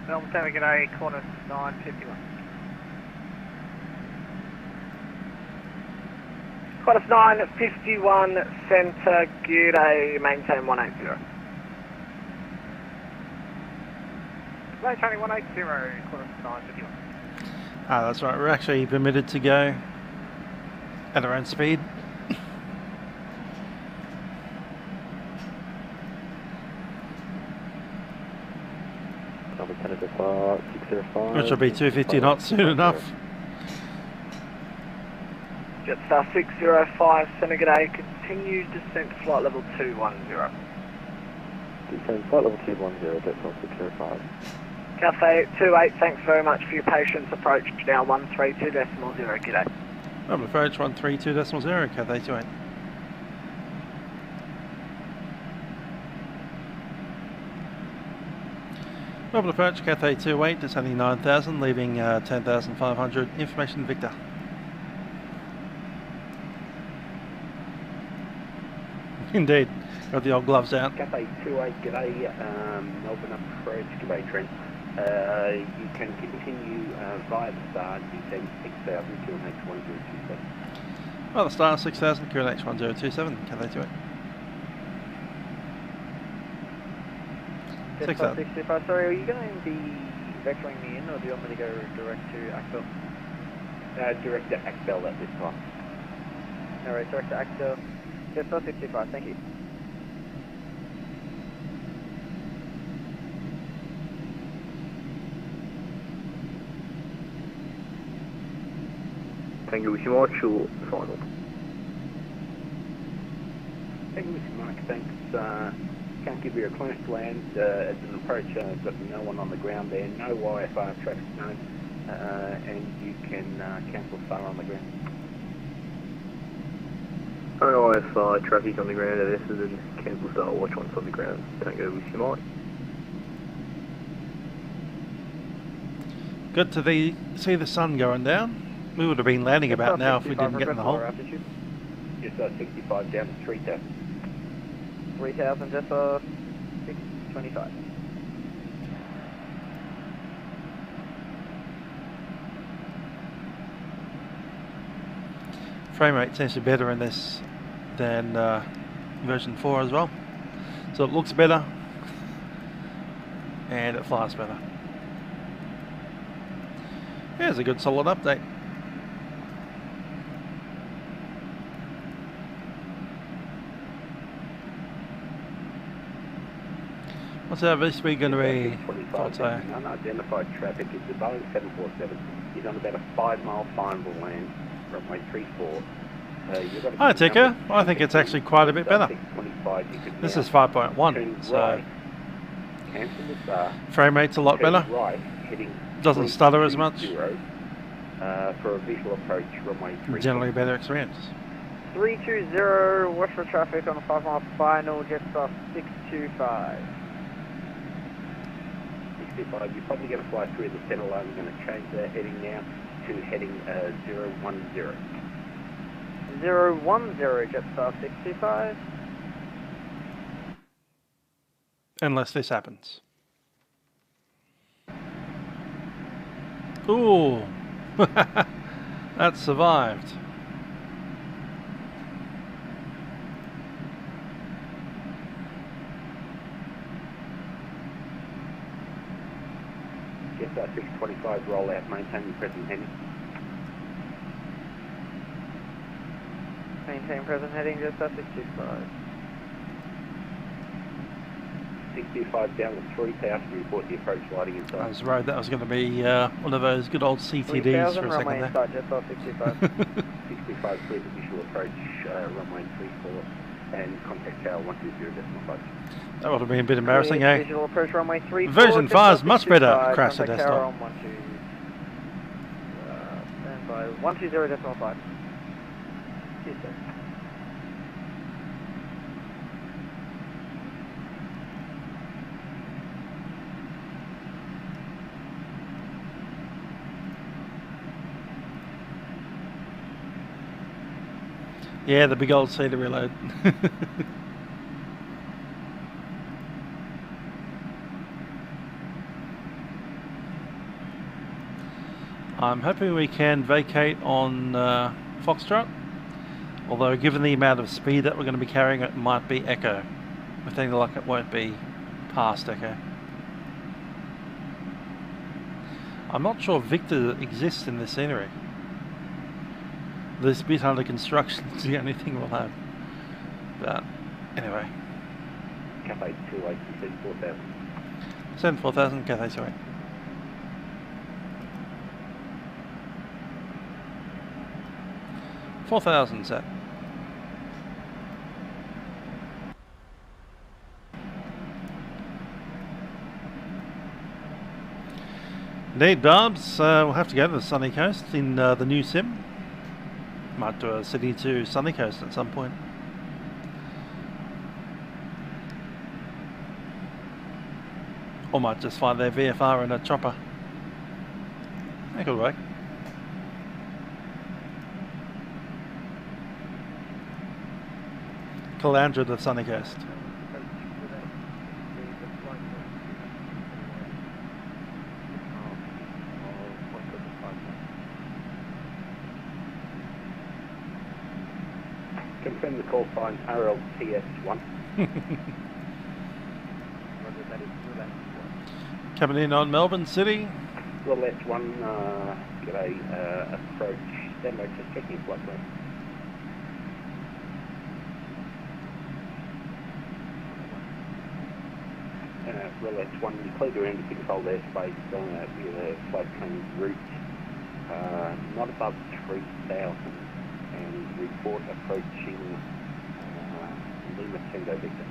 Melbourne Centre, g'day, corner 951. Qantas 951, centre, g'day, maintain 180. Maintain 180, Qantas 951. Ah, that's right. We're actually permitted to go at our own speed. Which will be 250 knots soon enough. Jetstar 605, centre, g'day, continue descent to flight level 210. Descend flight level 210, Jetstar 605. Cathay 28, thanks very much for your patience. Approach now 132.0, g'day. Double approach 132.0, Cathay 28. Double approach, Cathay 28, descending 9000, leaving 10,500, information Victor. Indeed, got the old gloves out. Cathay 28, g'day, Melbourne approach, g'day Trent. You can continue via the star, descend 6000, QNH 1027. Well, the star 6000, QNH 1027, Cathay 28. 65, sorry, are you going to be vectoring me in, or do you want me to go direct to Actel? Direct to Actel at this time. Alright, direct to Actel. Jetstar 65, thank you. Thank you, Mike, your final. Thank you, Mike, thanks. Can't give you a clearance to land as an approach. Got no one on the ground there, no YFR traffic known, and you can cancel star on the ground. No IFR traffic on the ground at Essendon, cancel star watch once on the ground. Tango Whiskey Mike. Good to see the sun going down. We would have been landing about now if we didn't get in the hole. Just 65 down to 3,000. 3,000, just 625. Frame rate seems to be better in this than version 4 as well. So it looks better and it flies better. Here's a good solid update. What's our V-speed going to be? Unidentified traffic is the Boeing 747. He's on about a 5-mile final land, runway 34. Hi Ticker, I think it's actually quite a bit better. This is 5.1, so frame rate's a lot better. Doesn't stutter as much. For a visual approach, runway 34. Generally a better experience. 320, watch for traffic on the 5-mile final, Jetstar 625. 625, you're probably going to fly through the center line. We're going to change that heading now to heading 010. 010, Jetstar 625. Unless this happens. Ooh, that survived. Jetstar 625, roll out, maintain your present heading. Maintain present heading, Jetstar 625. 625 down with 3,000, report the approach lighting inside. I was worried that was going to be one of those good old CTDs for a second there. Inside, Jetstar 625. 625, clear the visual approach, runway 34, and contact tower 120.5. That would have been a bit embarrassing, eh? Visual approach, runway 34. Version 5 is much better. Crash the desktop. desktop. Stand by 120.5. Yeah, the big old C to reload. I'm hoping we can vacate on Foxtrot, although given the amount of speed that we're going to be carrying, it might be Echo. With any luck, it won't be past Echo. I'm not sure Victor exists in this scenery. This bit under construction is the only thing we'll have. But anyway. Cathay 28, 4,000. Send 4,000, Cathay 28. $4,000 set. Indeed, Barbs. We'll have to go to the sunny coast in the new sim. Might do a city to sunny coast at some point. Or might just find their VFR in a chopper. That could work. Calandra to sunny coast. Confirm the call sign RLTS1. Coming in on Melbourne City. Roulette 1, g'day, approach, stand by, just checking flight plan. Roulette 1, declare your end controlled airspace via the Flytampa route, not above 3,000. And report approaching Lima Tango Victor.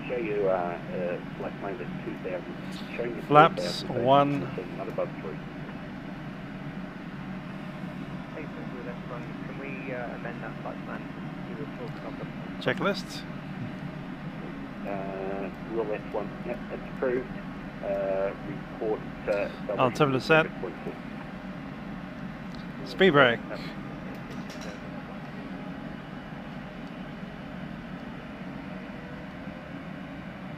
Show you flight plane at 2,000. Flaps 1. Not above 3. amend that flight plan. You were talking of the Checklist. Rule S1, yep, that's approved. Report. On 7%. Speed brake.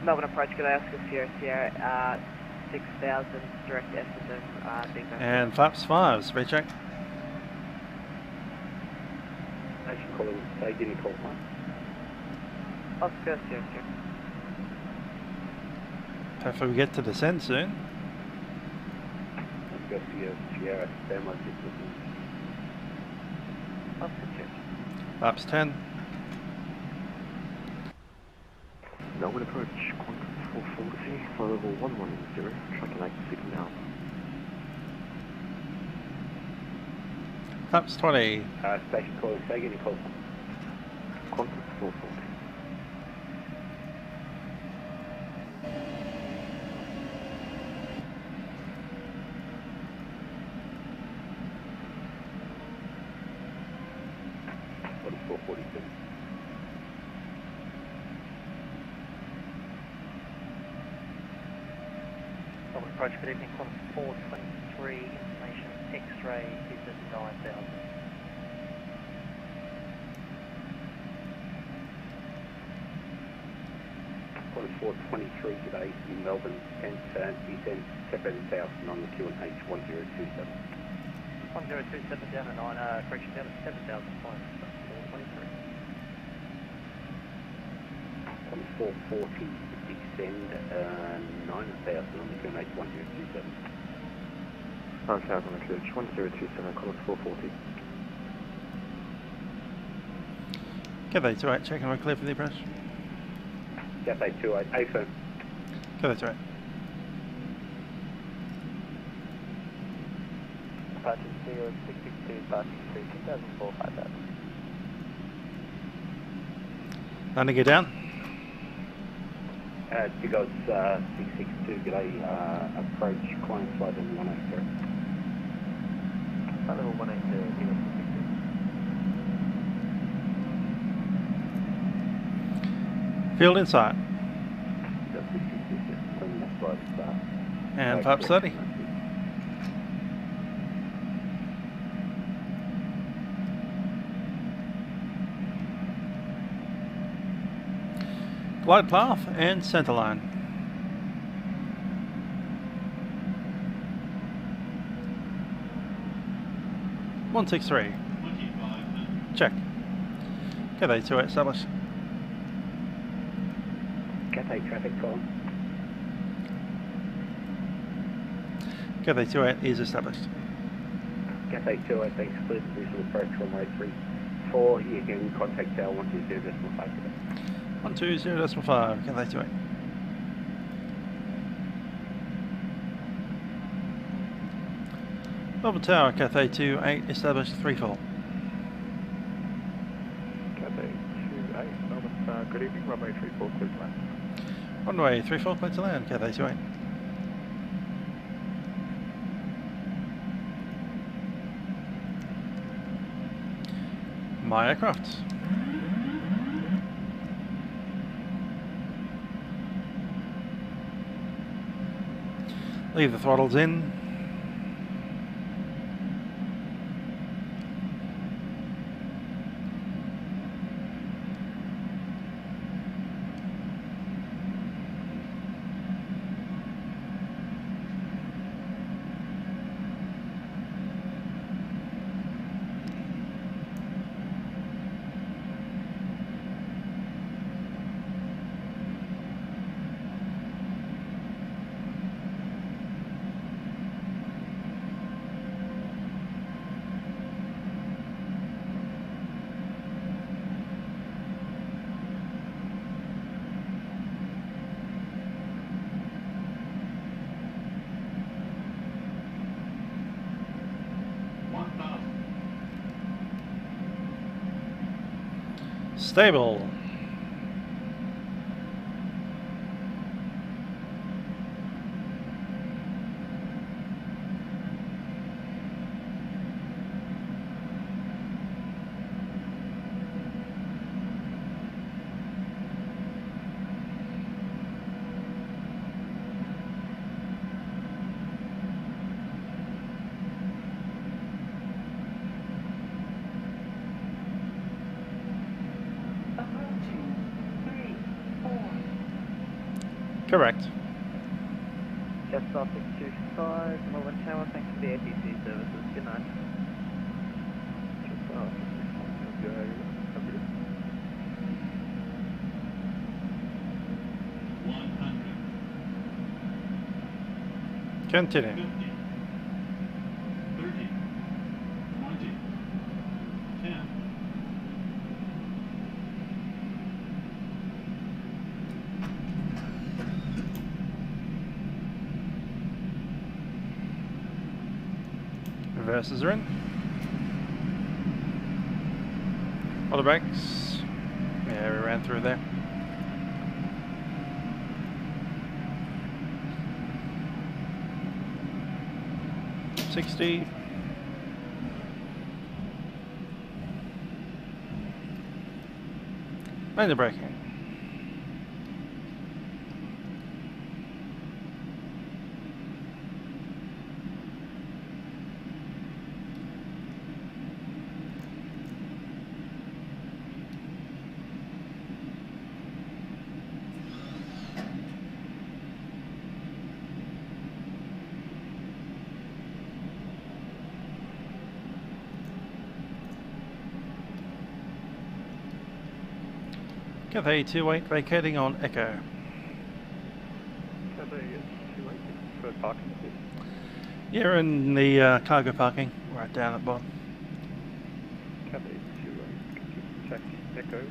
Melbourne approach, could I ask a Sierra 6000 direct S&M Big Mac. And flaps 5, speed check. Station calling, say, give me call one. Oscar, Sierra. Hopefully we get to descend soon. Oscar, Sierra, stand by 6 looking. Oscar, Sierra. Flaps 10. Melbourne approach, quantum 440, flight level 110, tracking 86 now. Flaps 20. Station calling, say, give me call one. Quantum 440. What is 442? Melbourne approach, good evening, quantum 423, information X-ray is at 9000. Quantum 423 today in Melbourne, and descend separate 1000 on the QNH 1027. 1027 down to 9, correction down to 7,000, 423. Quantum 440 descend 9,000 on the QNH 1027. 9,000 on the QNH 1027, Quantum 440. Cathay 28, checking we're clear for the approach. Cathay 28, A firm. Cathay 28. Departure 0662, departure 2004, 5000. Time to get down. Tigos 662, g'day, approach, climb flight level 180. Flight level 180, Tigos 662. Field insight. And flaps 30. Glide path and center line. One 163. Check. Cathay 28 established. Cathay traffic call. Cathay 28 is established. Cathay 28, thanks, clear for visual approach runway 34. You can contact our 120.5 today. 120.5, Cathay 28. Melbourne Tower, Cathay 28, established 3-4. Cathay 28, Melbourne, good evening, runway 34, clear to land. Runway 34, clear to land, Cathay 28. My aircraft. Leave the throttles in. Stable. Correct. Jetstar 625, Melbourne Tower, thanks for the ATC services. Good night. Jetstar 625, have you? 100. Continue. 50, 30, 20, 10. Reverses are in. All the brakes. Yeah, we ran through there. $60. And the braking. Cathay 28 vacating on Echo. Cathay 28, for parking. Yeah, in the cargo parking, right down at the bottom. Cathay 28, taxi Echo,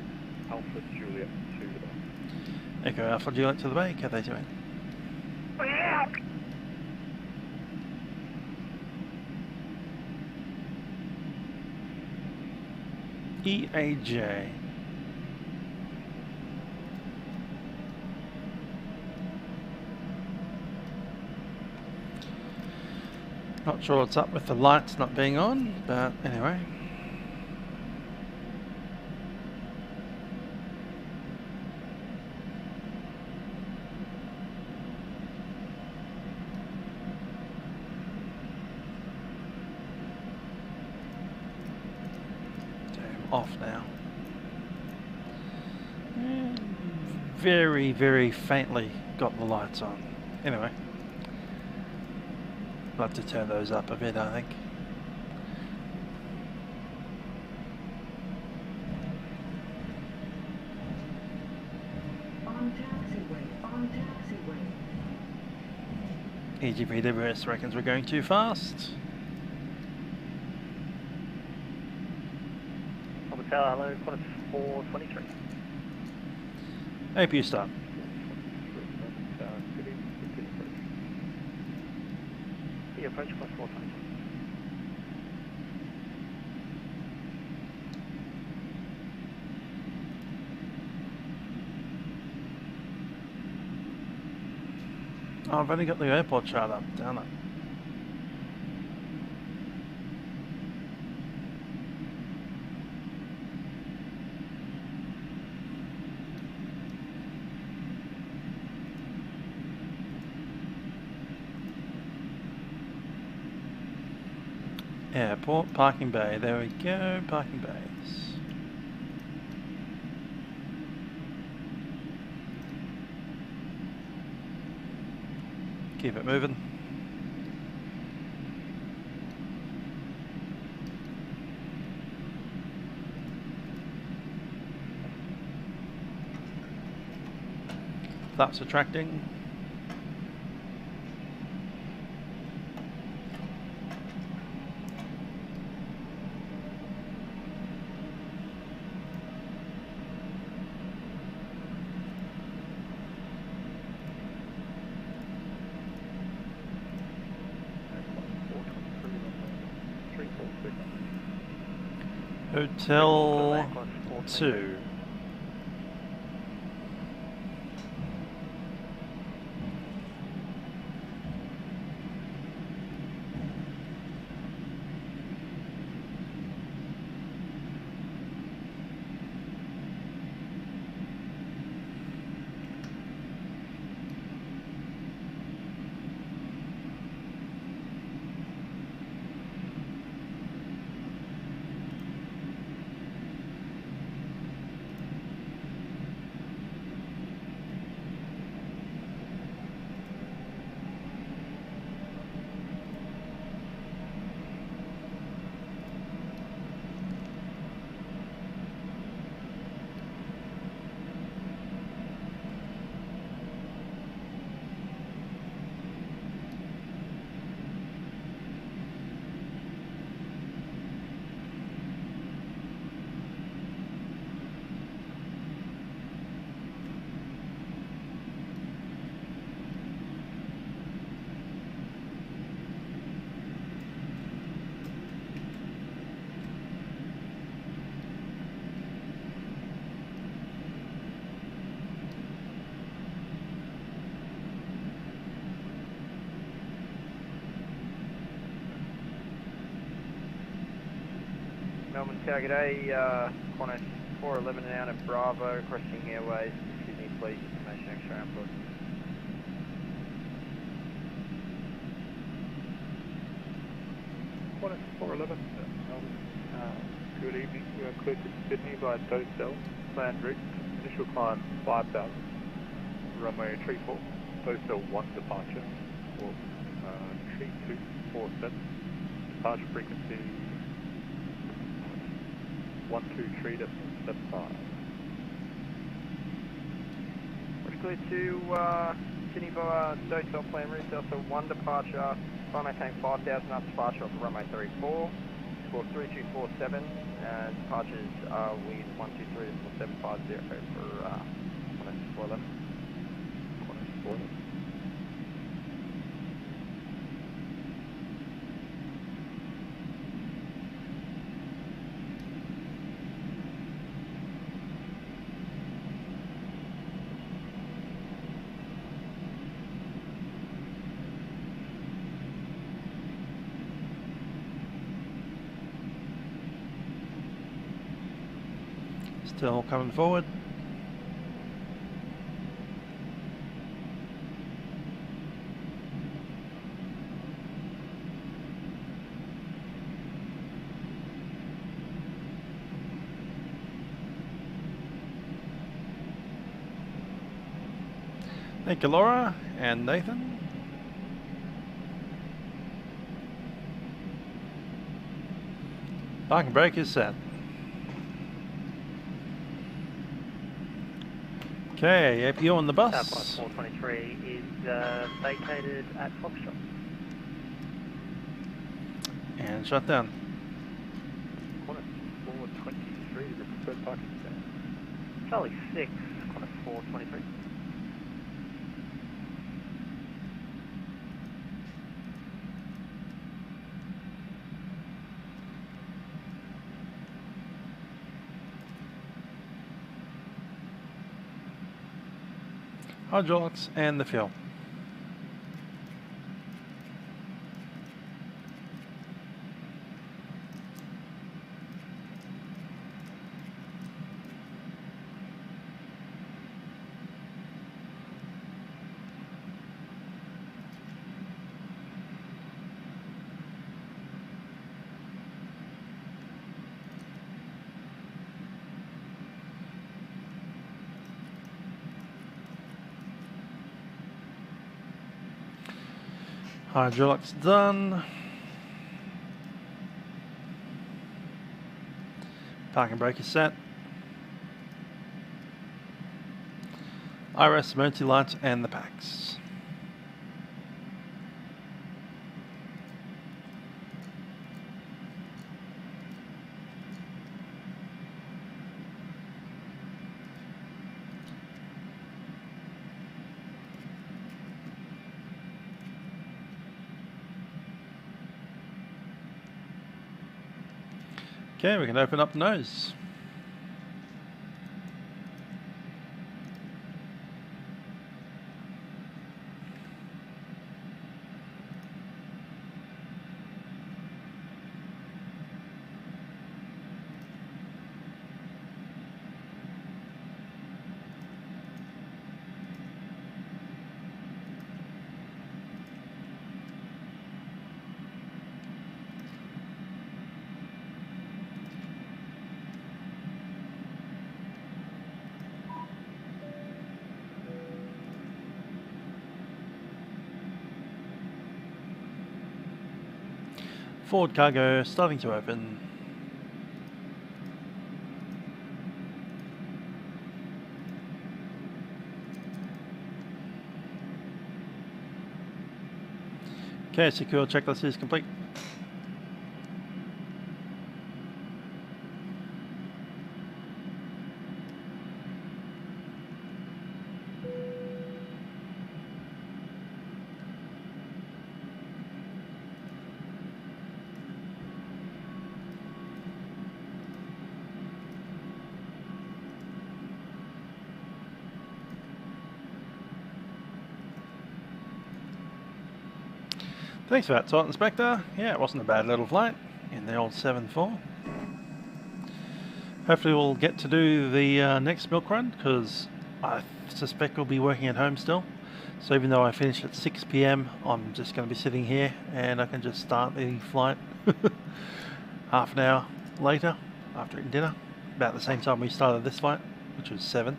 Alpha Juliet to the bay. Echo Alpha Juliet to the bay, Cathay 28. EAJ. Not sure what's up with the lights not being on, but anyway. Damn, off now. Very, very faintly got the lights on. Anyway. I'll have to turn those up a bit, I think. On taxiway. EGPWS reckons we're going too fast. On the tower, hello, quarter 423. APU start. Approach plus 420. Oh, I've only got the airport chart up, down it. Airport, parking bay, there we go, parking bays. Keep it moving. Flaps attracting. Hotel 2. Melbourne Tower, g'day, Qantas 411 out of Bravo, crossing airways, Sydney, please, information extra output. Qantas 411, good evening. We are cleared to Sydney by Docel, planned route, initial climb 5,000, runway 34, Docel 1 departure, or 3247, departure frequency 123.75. We're clear to Sydney via Docel plan route, Delta 1 departure, climb maintain 5,000 up departure off runway 34, score 3247, and departures are with 123.750 for Qantas 411. Qantas 411. Still coming forward. Thank you, Laura and Nathan. Parking brake is set. Okay, APO on the bus. Southwest 423 is vacated at Foxtrot. And shut down. Qantas 423 is the preferred parking stand. Charlie 6, Qantas 423. Hydraulics and the fuel. Hydraulics done. Parking brake is set. IRS emergency lights and the packs. Okay, we can open up the nose. Forward cargo starting to open. Okay, secure checklist is complete. Thanks for that, Site Inspector. Yeah, it wasn't a bad little flight in the old 7-4. Hopefully we'll get to do the next Milkrun, because I suspect we'll be working at home still. So even though I finish at 6 PM, I'm just going to be sitting here and I can just start the flight half an hour later after eating dinner, about the same time we started this flight, which was 7.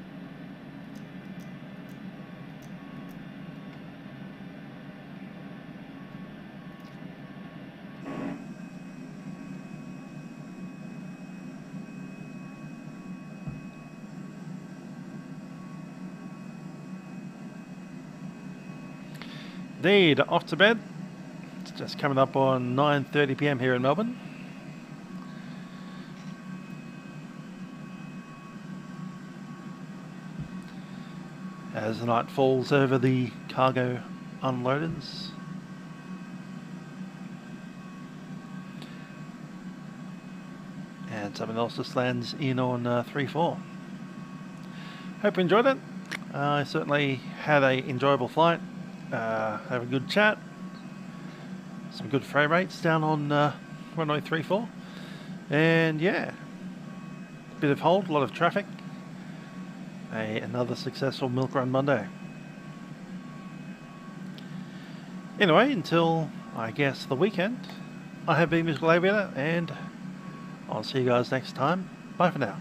Indeed, off to bed. It's just coming up on 9:30 PM here in Melbourne. As the night falls over the cargo unloaders. And something else just lands in on 3-4. Hope you enjoyed it. I certainly had an enjoyable flight. Have a good chat. Some good frame rates down on runway 34. And yeah, bit of hold, a lot of traffic. Another successful Milkrun Monday. Anyway, until I guess the weekend, I have been Mr. Aviator, and I'll see you guys next time. Bye for now.